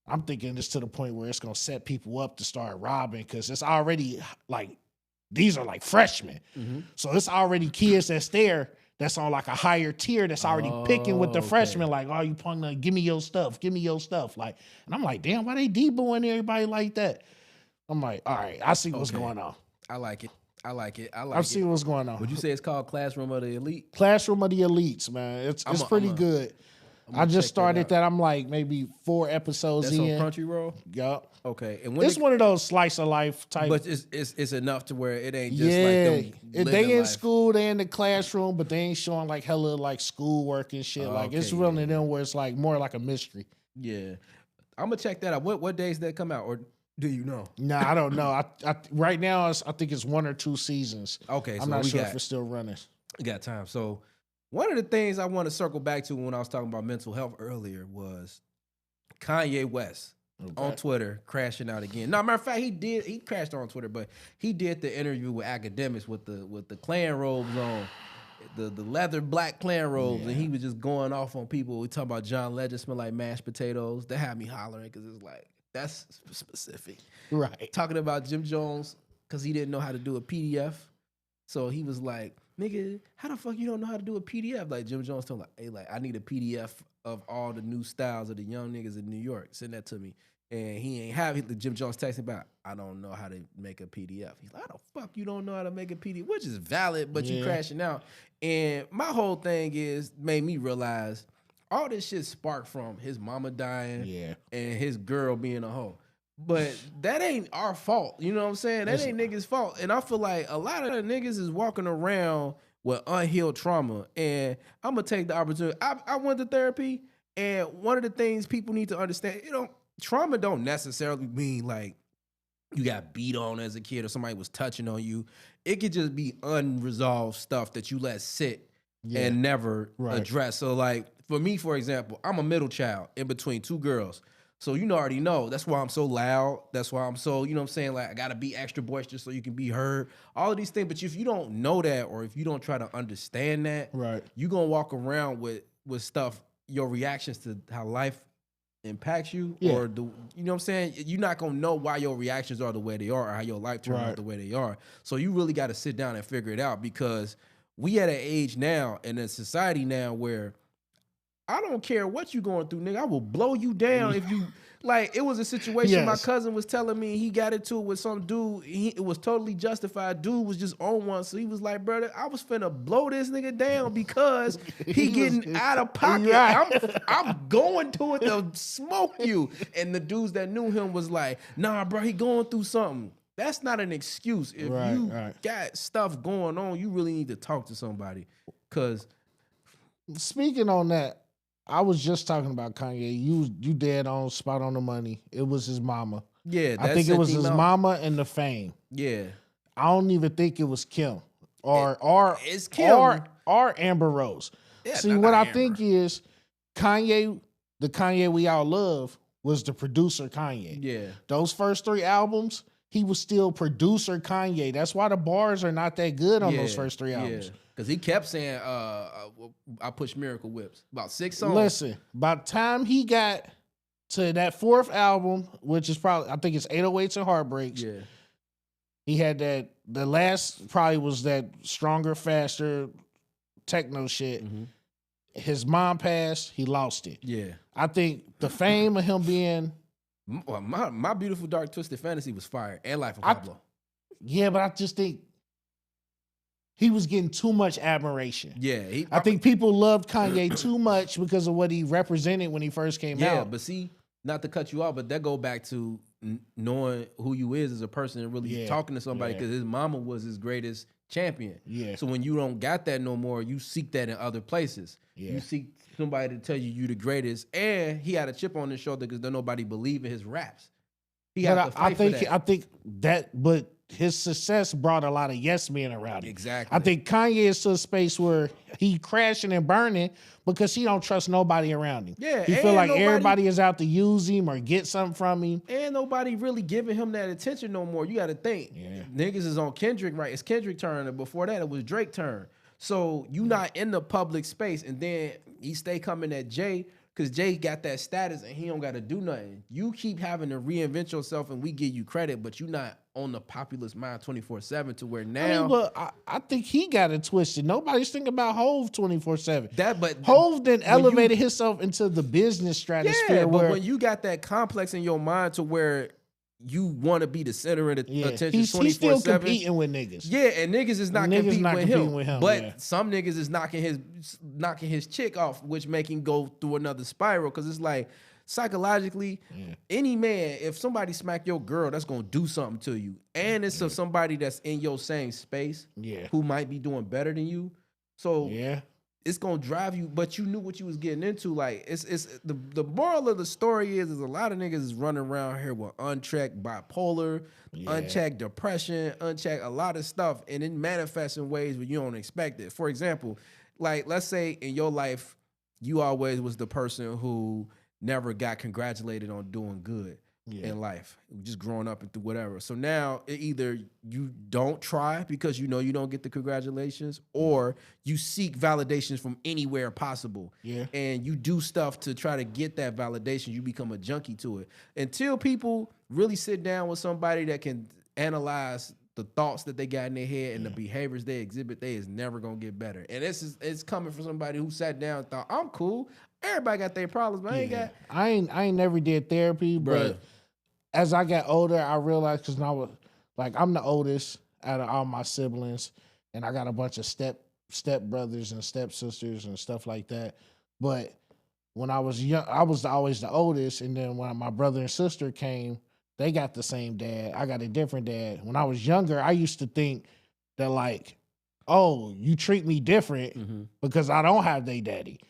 I'm thinking this to the point where it's gonna set people up to start robbing because it's already like, these are like freshmen. So it's already kids that's there that's on like a higher tier that's already picking with the freshmen, like, oh, you punk, give me your stuff, give me your stuff. Like, and I'm like, damn, why they deboing everybody like that? I'm like, all right, I see what's going on. I like it. I see what's going on. Would you say it's called Classroom of the Elite? Classroom of the Elites, man. It's pretty good. I just started that. I'm like maybe 4 episodes in. That's on Crunchyroll? Yup. Okay. And it's one of those slice of life type. But it's enough to where it ain't just like them they in life. school, they in the classroom, but they ain't showing like hella like schoolwork and shit. Like it's really them where it's like more like a mystery. Yeah. I'm gonna check that out. What days that come out, or do you know? Nah, I don't know. I right now I think it's 1 or 2 seasons. Okay, I'm not sure if it's still running. We got time. So one of the things I want to circle back to when I was talking about mental health earlier was Kanye West. on Twitter, crashing out again. No, matter of fact, he crashed on Twitter, but he did the interview with academics with the Klan robes on, the leather black Klan robes, and he was just going off on people. We talking about John Legend smell like mashed potatoes. That had me hollering because it's like, that's specific. Right. Talking about Jim Jones because he didn't know how to do a PDF. So he was like, nigga, how the fuck you don't know how to do a PDF? Like Jim Jones told him, hey, like, I need a PDF of all the new styles of the young niggas in New York. Send that to me. And he ain't have it. Jim Jones texting back, I don't know how to make a PDF. He's like, how the fuck you don't know how to make a PDF? Which is valid, but you crashing out. And my whole thing made me realize all this shit sparked from his mama dying and his girl being a hoe. But that ain't our fault. You know what I'm saying? That ain't niggas' fault. And I feel like a lot of the niggas is walking around with unhealed trauma. And I'm going to take the opportunity. I went to therapy, and one of the things people need to understand, trauma don't necessarily mean like you got beat on as a kid or somebody was touching on you. It could just be unresolved stuff that you let sit and never address. So like for me, for example, I'm a middle child in between two girls. So already know. That's why I'm so loud. That's why I'm so, you know what I'm saying? Like I got to be extra boisterous so you can be heard. All of these things. But if you don't know that, or if you don't try to understand that, you're going to walk around with stuff, your reactions to how life impacts you, or you know what I'm saying? You're not going to know why your reactions are the way they are, or how your life turned out the way they are. So you really got to sit down and figure it out, because we at an age now and a society now where I don't care what you going through, nigga. I will blow you down if you like. It was a situation my cousin was telling me he got into it with some dude. It was totally justified. Dude was just on one, so he was like, "Brother, I was finna blow this nigga down because he getting out of pocket. I'm going to it to smoke you." And the dudes that knew him was like, "Nah, bro, he going through something." That's not an excuse. If you got stuff going on, you really need to talk to somebody. Cause speaking on that, I was just talking about Kanye. You dead on, spot on the money. It was his mama. Yeah, I think it was his mama and the fame. Yeah, I don't even think it was Kim or it's Kim or Amber Rose. Yeah, see, what I think is Kanye, the Kanye we all love, was the producer Kanye. Yeah, those first 3 albums, he was still producer Kanye. That's why the bars are not that good on those first 3 albums. Because he kept saying, I push Miracle Whips. About 6 songs. Listen, by the time he got to that 4th album, which is probably, I think it's 808s and Heartbreaks. Yeah. He had that, the last probably was that Stronger, Faster techno shit. Mm-hmm. His mom passed, he lost it. Yeah. I think the fame of him being... Well, my Beautiful Dark Twisted Fantasy was fire. And Life of Pablo. Yeah, but I just think he was getting too much admiration. Yeah. I think people loved Kanye too much because of what he represented when he first came out. Yeah, but see, not to cut you off, but that go back to knowing who you is as a person and really talking to somebody, because his mama was his greatest champion. Yeah. So when you don't got that no more, you seek that in other places. Yeah. You seek somebody to tell you the greatest, and he had a chip on his shoulder because nobody believed in his raps. He had to fight for that. I think that, but his success brought a lot of yes men around him. Exactly. I think Kanye is to a space where he crashing and burning because he don't trust nobody around him. Yeah, he feel like everybody is out to use him or get something from him. And nobody really giving him that attention no more. You got to think. Yeah. Niggas is on Kendrick, right? It's Kendrick turn, and before that it was Drake turn. So you not in the public space, and then he stay coming at Jay, because Jay got that status and he don't got to do nothing. You keep having to reinvent yourself and we give you credit, but you not on the populace mind 24/7 to where now. I mean, but I think he got it twisted. Nobody's thinking about Hove 24/7. But Hove then elevated himself into the business stratosphere. Yeah, but when you got that complex in your mind to where you want to be the center of the attention 24/7. He's still competing with niggas. Yeah, and niggas is not competing with him. But some niggas is knocking his chick off, which make him go through another spiral. Because it's like, psychologically, any man, if somebody smack your girl, that's going to do something to you. And it's somebody that's in your same space who might be doing better than you. So it's gonna drive you, but you knew what you was getting into. Like it's the moral of the story is a lot of niggas is running around here with unchecked bipolar, unchecked depression, unchecked a lot of stuff, and it manifests in ways where you don't expect it. For example, like let's say in your life, you always was the person who never got congratulated on doing good. in life, just growing up and through whatever. So now either you don't try because you know you don't get the congratulations, or you seek validations from anywhere possible. Yeah. And you do stuff to try to get that validation. You become a junkie to it. Until people really sit down with somebody that can analyze the thoughts that they got in their head and the behaviors they exhibit, they is never gonna get better. And it's coming from somebody who sat down and thought, I'm cool. Everybody got their problems, but I ain't never did therapy, but as I got older, I realized, because now, like, I'm the oldest out of all my siblings, and I got a bunch of step brothers and step sisters and stuff like that. But when I was young, I was always the oldest, and then when my brother and sister came, they got the same dad. I got a different dad. When I was younger, I used to think that, like, oh, you treat me different because I don't have their daddy.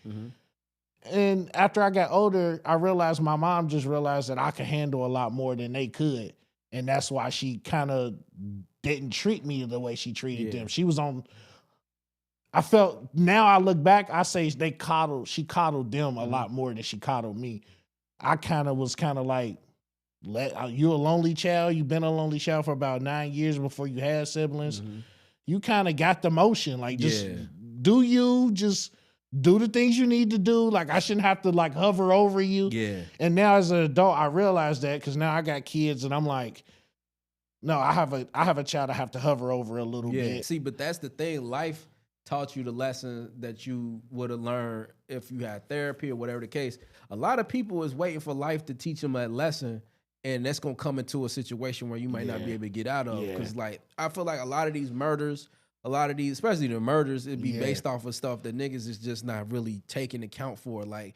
And after I got older, I realized my mom just realized that I could handle a lot more than they could. And that's why she kind of didn't treat me the way she treated them. She was on, I felt, now I look back, I say she coddled them a lot more than she coddled me. I kind of was like, you're a lonely child. You've been a lonely child for about 9 years before you had siblings. You kind of got the motion. Like, just do the things you need to do. Like, I shouldn't have to, like, hover over you. Yeah. And now as an adult, I realize that, because now I got kids and I'm like, no, I have a child I have to hover over a little bit. See, but that's the thing. Life taught you the lesson that you would have learned if you had therapy or whatever the case. A lot of people is waiting for life to teach them that lesson, and that's going to come into a situation where you might not be able to get out of. Because, like, I feel like a lot of these murders, especially the murders, it'd be based off of stuff that niggas is just not really taking account for. Like,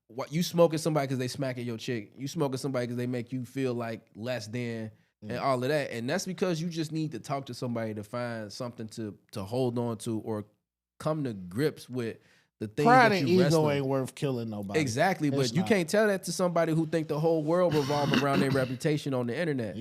what you smoking somebody because they smacking your chick. You smoking somebody because they make you feel like less than and all of that. And that's because you just need to talk to somebody to find something to hold on to or come to grips with the things Pride that and you ego ain't worth killing nobody. Exactly, but you can't tell that to somebody who think the whole world revolves around their reputation on the internet.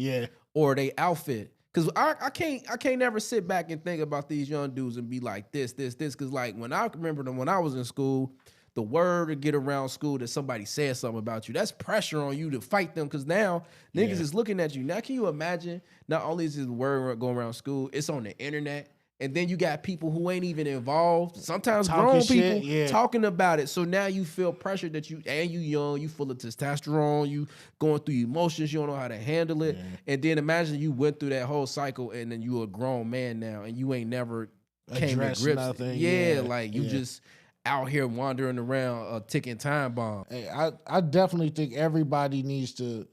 Or their outfit. Because I can't never sit back and think about these young dudes and be like this. Because, like, when I remember them when I was in school, the word to get around school that somebody said something about you, that's pressure on you to fight them. Because now niggas is looking at you. Now, can you imagine? Not only is this word going around school, it's on the internet. And then you got people who ain't even involved. Sometimes grown people talking about it. So now you feel pressured that you young, you full of testosterone, you going through emotions, you don't know how to handle it. And then imagine you went through that whole cycle and then you a grown man now and you ain't never came to grips. Nothing, like you just out here wandering around a ticking time bomb. Hey, I definitely think everybody needs to,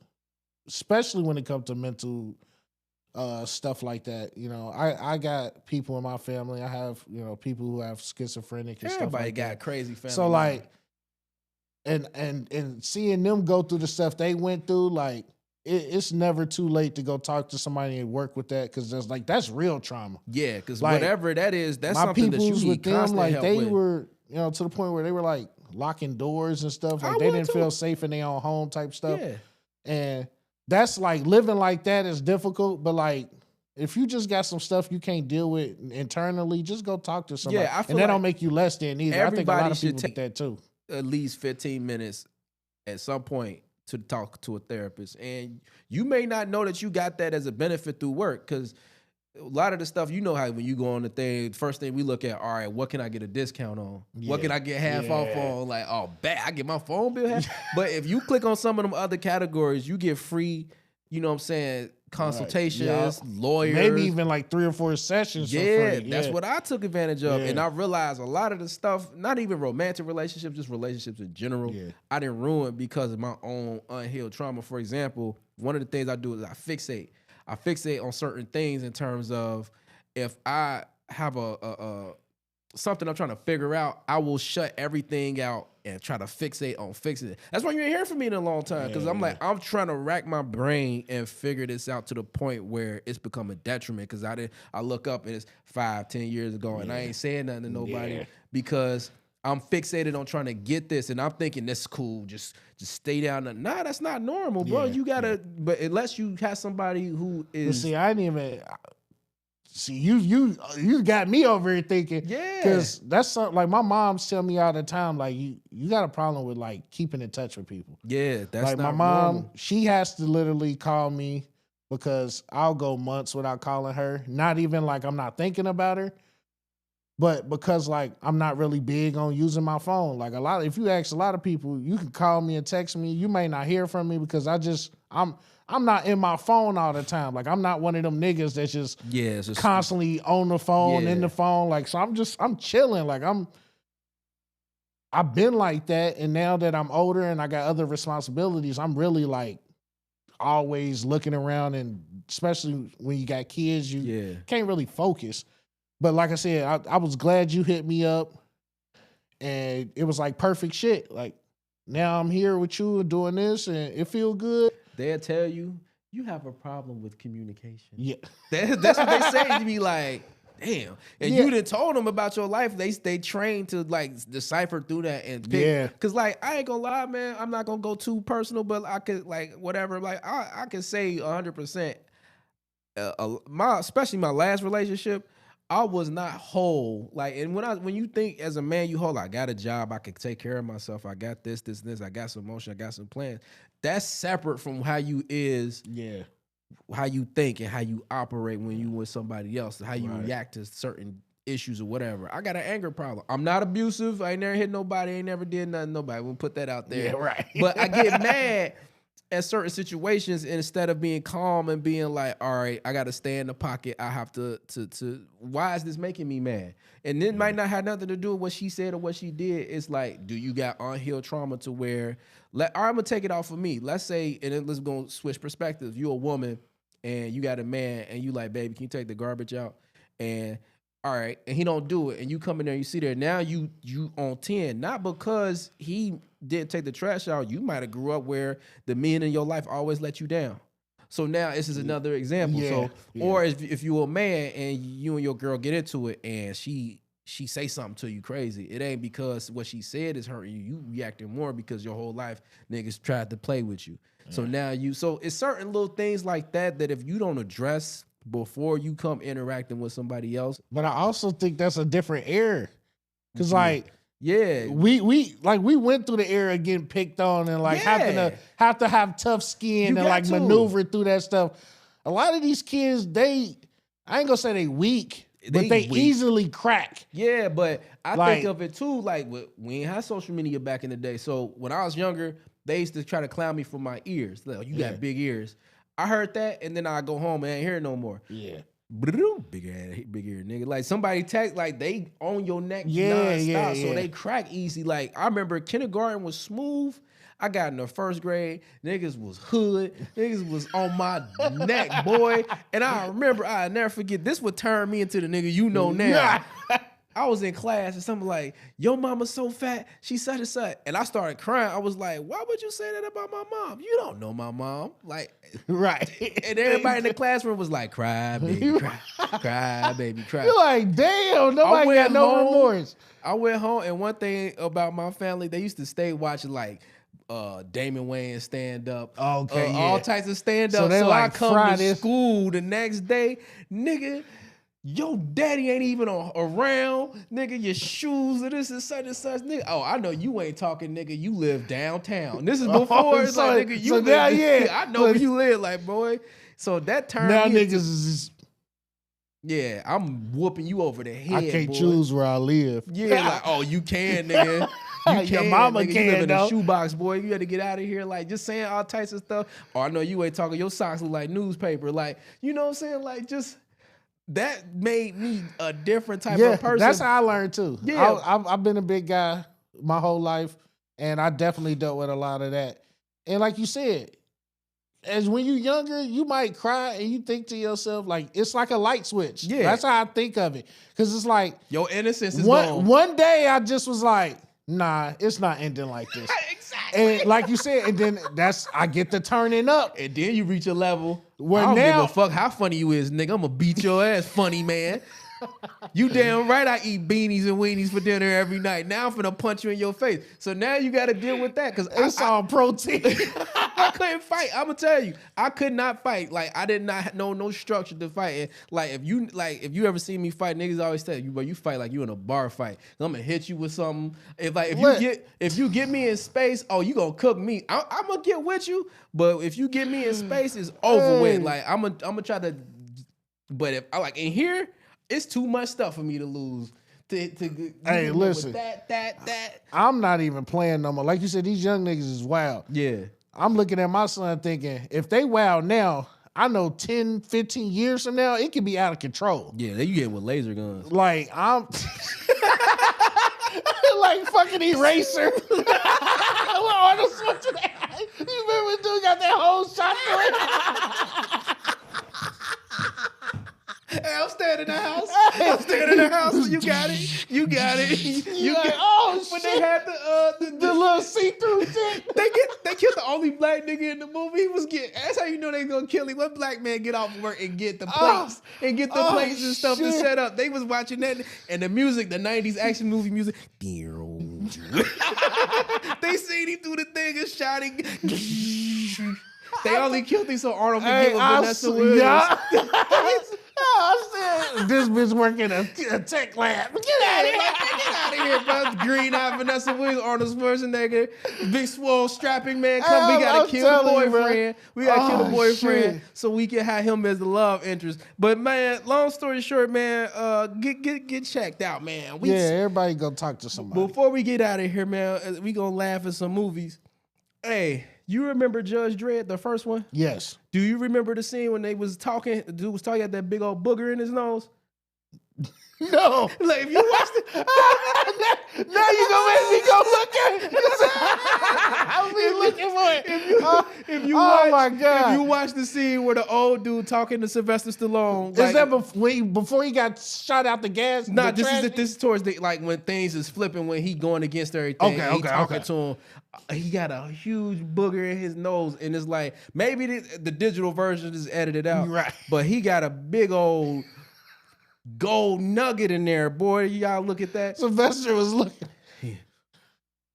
especially when it comes to mental stuff like that. You know, I got people in my family. I have, you know, people who have schizophrenic and stuff like that. Everybody got crazy family. So, like, and seeing them go through the stuff they went through, like, it's never too late to go talk to somebody and work with that, because that's real trauma. Yeah, because like, whatever that is, that's something that you need with them, constant like help they with. were, you know, to the point where they were like locking doors and stuff. Like they didn't feel safe in their own home type stuff. Yeah. And that's like living like that is difficult, but like if you just got some stuff you can't deal with internally, just go talk to somebody. Yeah, and that don't make you less than either. I think a lot of people get that too. At least 15 minutes at some point to talk to a therapist. And you may not know that you got that as a benefit through work, because a lot of the stuff, you know how when you go on the thing, first thing we look at, all right, what can I get a discount on? Yeah. What can I get half off on? Like, oh, I get my phone bill half. But if you click on some of them other categories, you get free, you know what I'm saying, consultations, lawyers. Maybe even like 3 or 4 sessions for free. That's what I took advantage of. And I realized a lot of the stuff, not even romantic relationships, just relationships in general, I didn't ruin because of my own unhealed trauma. For example, one of the things I do is I fixate. I fixate on certain things in terms of if I have a something I'm trying to figure out, I will shut everything out and try to fixate on fixing it. That's why you ain't hear from me in a long time, because I'm like, I'm trying to rack my brain and figure this out to the point where it's become a detriment, because I look up and it's 5-10 years ago and I ain't saying nothing to nobody because I'm fixated on trying to get this, and I'm thinking this is cool. Just stay down. Nah, that's not normal, bro. You gotta. But unless you have somebody who is. But see, I didn't even. see, you got me over here thinking, Yeah. because that's something like my mom's tell me all the time, like you got a problem with like keeping in touch with people. Yeah, that's Like my not mom, normal. she has to literally call me because I'll go months without calling her. Not even like I'm not thinking about her, but because like I'm not really big on using my phone. Like if you ask a lot of people, you can call me and text me. You may not hear from me because I'm not in my phone all the time. Like I'm not one of them niggas that's just It's just constantly on the phone, in Yeah. the phone. Like, so I'm chilling. Like I've been like that. And now that I'm older and I got other responsibilities, I'm really like always looking around, and especially when you got kids, you can't really focus. But like I said, I was glad you hit me up, and it was like perfect shit. Like now I'm here with you and doing this, and it feel good. They'll tell you have a problem with communication. Yeah. That's what they say to me, like, damn. And you done told them about your life. They trained to like decipher through that and pick. Yeah. Cause like I ain't gonna lie, man. I'm not gonna go too personal, but I could like whatever. Like I can say 100%. Especially my last relationship, I was not whole. Like, and when you think as a man, you whole. I got a job. I can take care of myself. I got this. I got some motion. I got some plans. That's separate from how you how you think and how you operate when you with somebody else, how you react to certain issues or whatever. I got an anger problem. I'm not abusive. I ain't never hit nobody. I ain't never did nothing to nobody. We'll put that out there. Yeah, right. But I get mad at certain situations, and instead of being calm and being like, all right, I got to stay in the pocket. I have to why is this making me mad? And it might not have nothing to do with what she said or what she did. It's like, do you got unhealed trauma to where, all right, I'm going to take it off of me. Let's say, and then let's go switch perspectives. You're a woman and you got a man and you like, baby, can you take the garbage out? And all right, and he don't do it. And you come in there, you see there, now you on 10, not because he didn't take the trash out. You might have grew up where the men in your life always let you down. So now this is another example. Or if you're a man and you and your girl get into it and she say something to you crazy, it ain't because what she said is hurting you. You reacting more because your whole life niggas tried to play with you. So now so it's certain little things like that if you don't address before you come interacting with somebody else. But I also think that's a different era. Cause like, we went through the era of getting picked on and like have to have tough skin and like maneuver through that stuff. A lot of these kids, I ain't gonna say they weak, but they easily crack. Yeah, but I think of it too, like we ain't had social media back in the day. So when I was younger, they used to try to clown me for my ears. Like, you got big ears. I heard that, and then I go home and I ain't hear it no more. Yeah. Big ear nigga. Like somebody text, like they on your neck nonstop, so they crack easy. Like I remember kindergarten was smooth. I got in the first grade, niggas was hood, niggas was on my neck, boy. And I remember, I never forget, this would turn me into the nigga you know now. I was in class and something like, your mama's so fat, she such and such. And I started crying. I was like, why would you say that about my mom? You don't know my mom. Like, right. And everybody in the classroom was like, cry, baby, cry. Cry, baby, cry. You're like, damn, nobody got no remorse. I went home, and one thing about my family, they used to stay watching like Damon Wayans stand up. Okay, all types of stand up. So like, I come to school the next day, nigga. Your daddy ain't even around, nigga. Your shoes and this and such, nigga. Oh, I know you ain't talking, nigga. You live downtown. This is before it's like, nigga, you live. I know where you live, like, boy. So that turned now me niggas is. Yeah, I'm whooping you over the head. I can't boy. choose where I live. Yeah, like, oh, you can, nigga. Your mama nigga. can, you live in though. a shoebox, boy. You had to get out of here, like, just saying all types of stuff. Oh, I know you ain't talking. Your socks look like newspaper, like, you know what I'm saying, like, just. That made me a different type of person. That's how I learned too. Yeah. I've been a big guy my whole life, and I definitely dealt with a lot of that. And like you said, as when you're younger, you might cry and you think to yourself, like, it's like a light switch. Yeah. That's how I think of it. Because it's like, your innocence is gone. One day I just was like, nah, it's not ending like this. Exactly. And like you said, and then I get to turning up. And then you reach a level Where I don't now, give a fuck how funny you is, nigga. I'm gonna beat your ass, funny man. You damn right I eat beanies and weenies for dinner every night. Now I'm finna punch you in your face. So now you got to deal with that because It's all protein. I couldn't fight. I'm gonna tell you, I could not fight. Like I did not know no structure to fight. And like if you ever see me fight, niggas always tell you, but you fight like you in a bar fight. I'm gonna hit you with something. If you get me in space, oh you gonna cook me. I'm gonna get with you. But if you get me in space, it's over with. Like I'm gonna try to. But if I like in here, it's too much stuff for me to lose. Hey, listen. That. I'm not even playing no more. Like you said, these young niggas is wild. Yeah. I'm looking at my son thinking, if they wild now, I know 10, 15 years from now, it could be out of control. Yeah, you get with laser guns. Like, I'm... like fucking Eraser. Arnold Schwarzenegger. You remember when dude got that whole shot through it? Hey, I'm staying in the house. I'm staying in the house. You got it. You got it. You like, got oh, when shit. they had The little see-through shit. they killed the only black nigga in the movie. He was getting. That's how you know they gonna kill him. What black man get off work and get the plates plates and stuff to set up? They was watching that and the music, the '90s action movie music. They seen him through the thing and shouting. They only killed him so Arnold could get with Vanessa Williams. Yeah. I said, this bitch working a tech lab. Get out of here. Get out of here, bro. Green-eyed Vanessa Williams, Arnold Schwarzenegger, big swole strapping man. Come, we gotta kill the boyfriend. We gotta kill the boyfriend so we can have him as the love interest. But man, long story short, man, get checked out, man. Everybody go talk to somebody. Before we get out of here, man, we gonna laugh at some movies. Hey, you remember Judge Dredd, the first one? Yes. Do you remember the scene when they was talking? The dude was talking at that big old booger in his nose. No. Like if you watched it, now you gonna make me go look at it. I'll be looking for it. If you watch the scene where the old dude talking to Sylvester Stallone, is that before he got shot out the gas? Nah, this is towards the like when things is flipping when he going against everything. Okay, talking to him. He got a huge booger in his nose, and it's like maybe the digital version is edited out, right? But he got a big old gold nugget in there, boy. Y'all look at that. Sylvester was looking.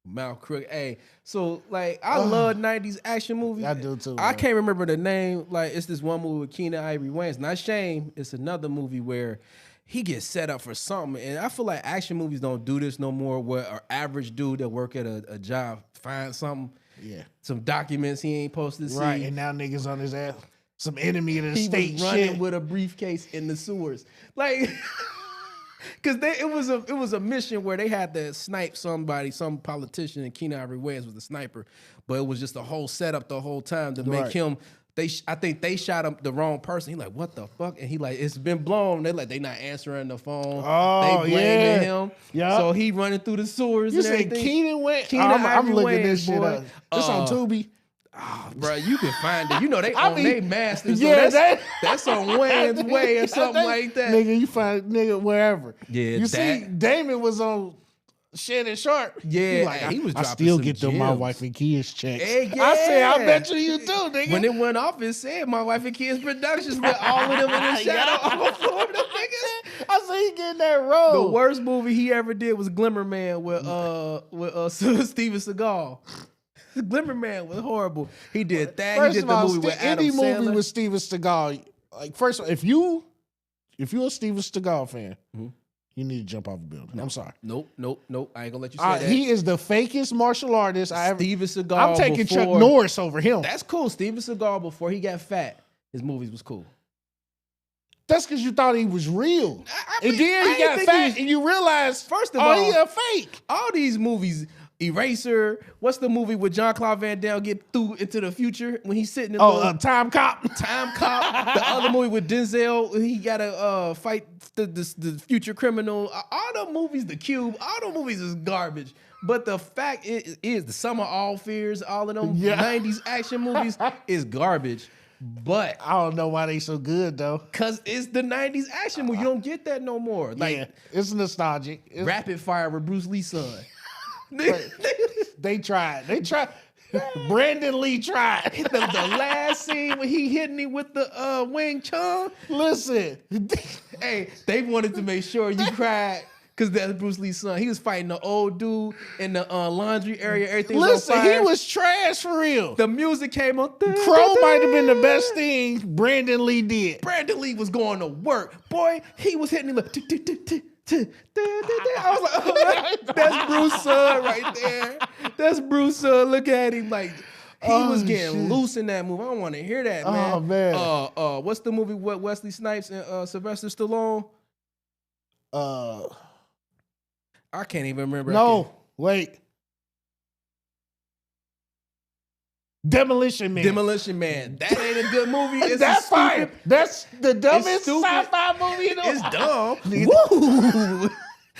Mouth crook. Hey, so like I love 90s action movies. I do too. I can't remember the name. Like it's this one movie with Keenen Ivory Wayans. Not Shame. It's another movie where he gets set up for something. And I feel like action movies don't do this no more where an average dude that work at a job find something. Yeah. Some documents he ain't supposed to see. Right, and now niggas on his ass. Some enemy of the state was running shit. with a briefcase in the sewers. Like, because it was a mission where they had to snipe somebody, some politician, and Keenen Ivory Wayans was the sniper. But it was just a whole setup the whole time to make him. I think they shot him the wrong person. He like, what the fuck? And he like, it's been blown. They like, they not answering the phone. Oh, they blaming him. Yeah. So he running through the sewers. You and said everything. Keenen went. Keenen I'm looking Ivory this Wayans, shit boy. up. This on Tubi. Oh, bro, you can find it. You know they I own mean, they masters. yeah, So that's on Wayne's Way or something like that. Nigga, you find nigga wherever. Yeah, you see, Damon was on Shannon Sharp. Yeah, he, like, he was I dropping still some get them my gems. wife and kids checks. Hey, yeah. I said, I bet you do, nigga. When it went off, it said My Wife and Kids Productions with all of them in the shadow. All four of them niggas. I said he getting that role. The worst movie he ever did was Glimmer Man with Steven Seagal. Glimmer Man was horrible. He did that. First He did of all, the movie with Adam any Sandler. movie with Steven Seagal, like first of all, if you're a Steven Seagal fan, you need to jump off a building. No. I'm sorry. Nope. I ain't gonna let you say that. He is the fakest martial artist I ever. Steven Seagal. I'm taking Chuck Norris over him. That's cool. Steven Seagal before he got fat, his movies was cool. That's because you thought he was real. I mean, And then he got fat and you realized, first of all, he a fake. All these movies, Eraser, what's the movie with Jean-Claude Van Damme get through into the future when he's sitting in Time Cop. Time Cop. The other movie with Denzel, he got to fight the future criminal. All the movies, The Cube, all the movies is garbage. But the fact is, the Summer of All Fears, all of them 90s action movies is garbage. But I don't know why they so good though. Cause it's the 90s action movie. You don't get that no more. Like it's nostalgic. Rapid Fire with Bruce Lee's son. They tried. Brandon Lee tried. the last scene when he hitting him with the Wing Chun. Listen. Hey, they wanted to make sure you cried because that's Bruce Lee's son. He was fighting the old dude in the laundry area. Everything was on Listen, fire. he was trash for real. The music came on. Crow might have been the best thing Brandon Lee did. Brandon Lee was going to work. Boy, he was hitting him like. I was like, oh, that's Bruce's son right there. That's Bruce's son. Look at him like he was getting loose in that movie. I don't want to hear that, man. Oh man. What's the movie with Wesley Snipes and Sylvester Stallone? I can't even remember. No, wait. Demolition Man. Demolition Man. That ain't a good movie. It's That's fire. That's the dumbest stupid. sci-fi movie in the world. It's dumb. Woo.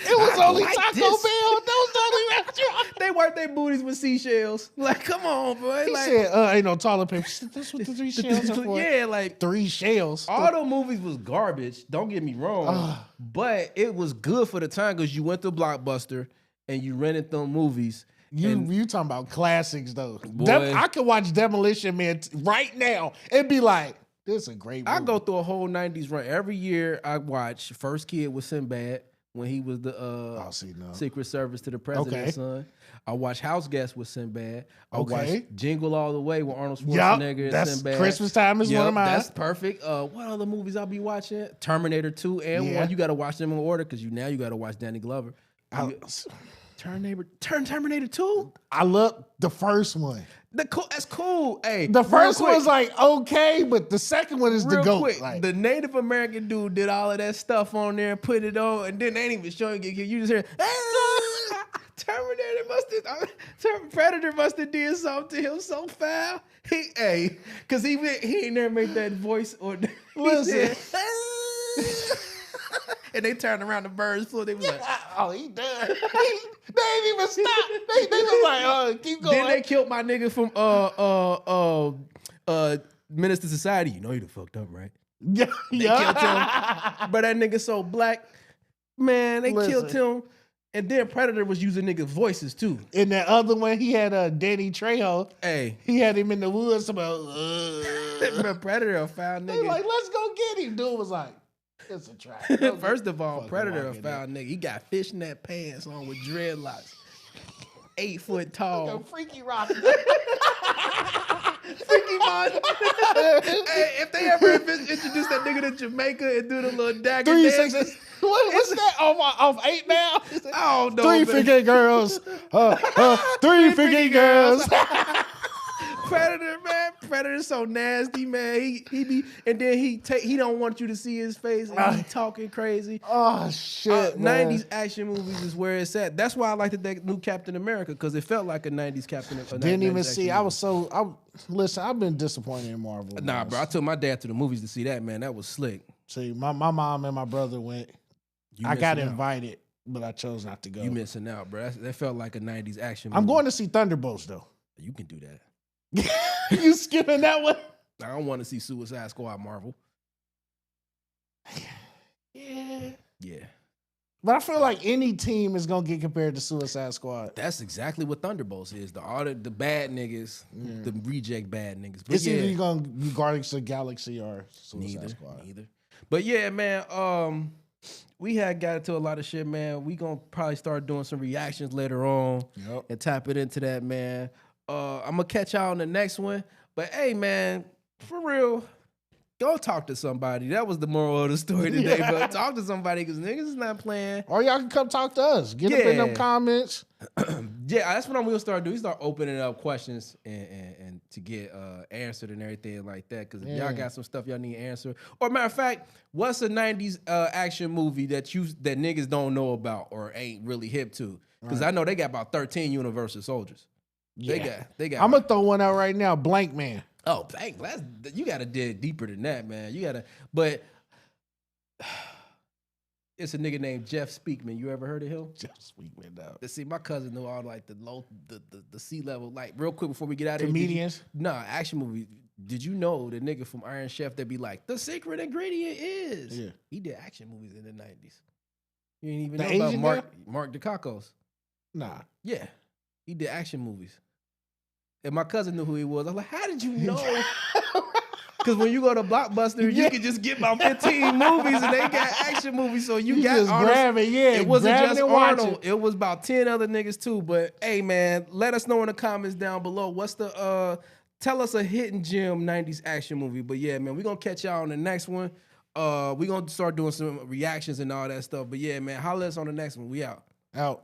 It was only like Taco this. Bell. That was the only restaurant. They wipe their booties with seashells. Like, come on, boy. He like, said, ain't no toilet paper. That's what the 3 shells are for. yeah, like 3 shells. all the movies was garbage. Don't get me wrong, but it was good for the time because you went to Blockbuster and you rented them movies. You talking about classics though. Boy. I could watch Demolition Man right now and be like, this is a great movie. I go through a whole 90s run. Every year I watch First Kid with Sinbad when he was the Secret Service to the president's son. I watch House Guest with Sinbad. I watch Jingle All the Way with Arnold Schwarzenegger and that's Sinbad. Christmas Time is one of mine. That's perfect. What other movies I'll be watching? Terminator 2 and 1. You got to watch them in order because now you got to watch Danny Glover. Terminator 2? I love the first one. That's cool. Hey, the first one's like okay, but the second one is the GOAT. Quick, like, the Native American dude did all of that stuff on there and put it on, and then they ain't even showing it. You just hear, Predator must have did something to him so foul. Because he ain't never make that voice or listen. And they turned around the birds flew. They was like, oh, he done. They ain't even stop. They was like, keep going. Then they killed my nigga from Menace to Society. You know he done fucked up, right? Yeah. They killed him. But that nigga so black, man, they killed him. And then Predator was using niggas' voices too. In that other one, he had Danny Trejo. Hey. He had him in the woods about Predator a foul nigga. They like, let's go get him. Dude was like, it's a trap. First of all, Predator a foul nigga. He got fishnet pants on with dreadlocks. 8 foot tall. Like a freaky rock. Freaky man. Hey, if they ever introduce that nigga to Jamaica and do the little dagger 3 dance. 6. What's that? Off 8 now? I don't know. 3 figure girls. 3 figure girls. Predator, man. Predator's so nasty, man. He be, and then he don't want you to see his face and he talking crazy. Oh shit, man. 90s action movies is where it's at. That's why I liked the new Captain America, because it felt like a 90s Captain America. Didn't even see. Listen, I've been disappointed in Marvel. Nah, bro. I took my dad to the movies to see that, man. That was slick. See, my mom and my brother went. I got invited, but I chose not to go. You missing out, bro. That felt like a 90s action movie. I'm going to see Thunderbolts though. You can do that. You skipping that one? I don't want to see Suicide Squad, Marvel. Yeah. Yeah. But I feel like any team is gonna get compared to Suicide Squad. That's exactly what Thunderbolts is. All the bad niggas, the reject bad niggas. But it's either you gonna be Guardians of the Galaxy or Suicide Squad. Neither. But yeah, man. We had got into a lot of shit, man. We gonna probably start doing some reactions later on and tap it into that, man. I'm gonna catch y'all on the next one. But hey, man, for real, go talk to somebody. That was the moral of the story today. But talk to somebody because niggas is not playing. Or y'all can come talk to us. Get up in them comments. Yeah, that's what I'm gonna start doing. Start opening up questions and to get answered and everything like that. Because if y'all got some stuff y'all need answered, or matter of fact, what's a '90s action movie that niggas don't know about or ain't really hip to? Because I know they got about 13 Universal Soldiers. Yeah. They got. I'm gonna throw one out right now. Blank Man. Oh, blank. You gotta dig deeper than that, man. You gotta. But it's a nigga named Jeff Speakman. You ever heard of him? Jeff Speakman, though. See, my cousin knew all like the sea level. Like real quick before we get out of here. Comedians? Action movie. Did you know the nigga from Iron Chef that be like, the secret ingredient is? Yeah. He did action movies in the 90s. You ain't even know about Mark Dacacos. Nah. Yeah. He did action movies. And my cousin knew who he was. I was like, how did you know? Because when you go to Blockbuster, you can just get about 15 movies and they got action movies. So you got just Arnold. grab it, yeah. It wasn't grab just it and watch Arnold. It was about 10 other niggas too. But hey, man, let us know in the comments down below. What's the tell us a hidden gem 90s action movie. But yeah, man, we're gonna catch y'all on the next one. We're gonna start doing some reactions and all that stuff. But yeah, man, holla at us on the next one. We out. Out.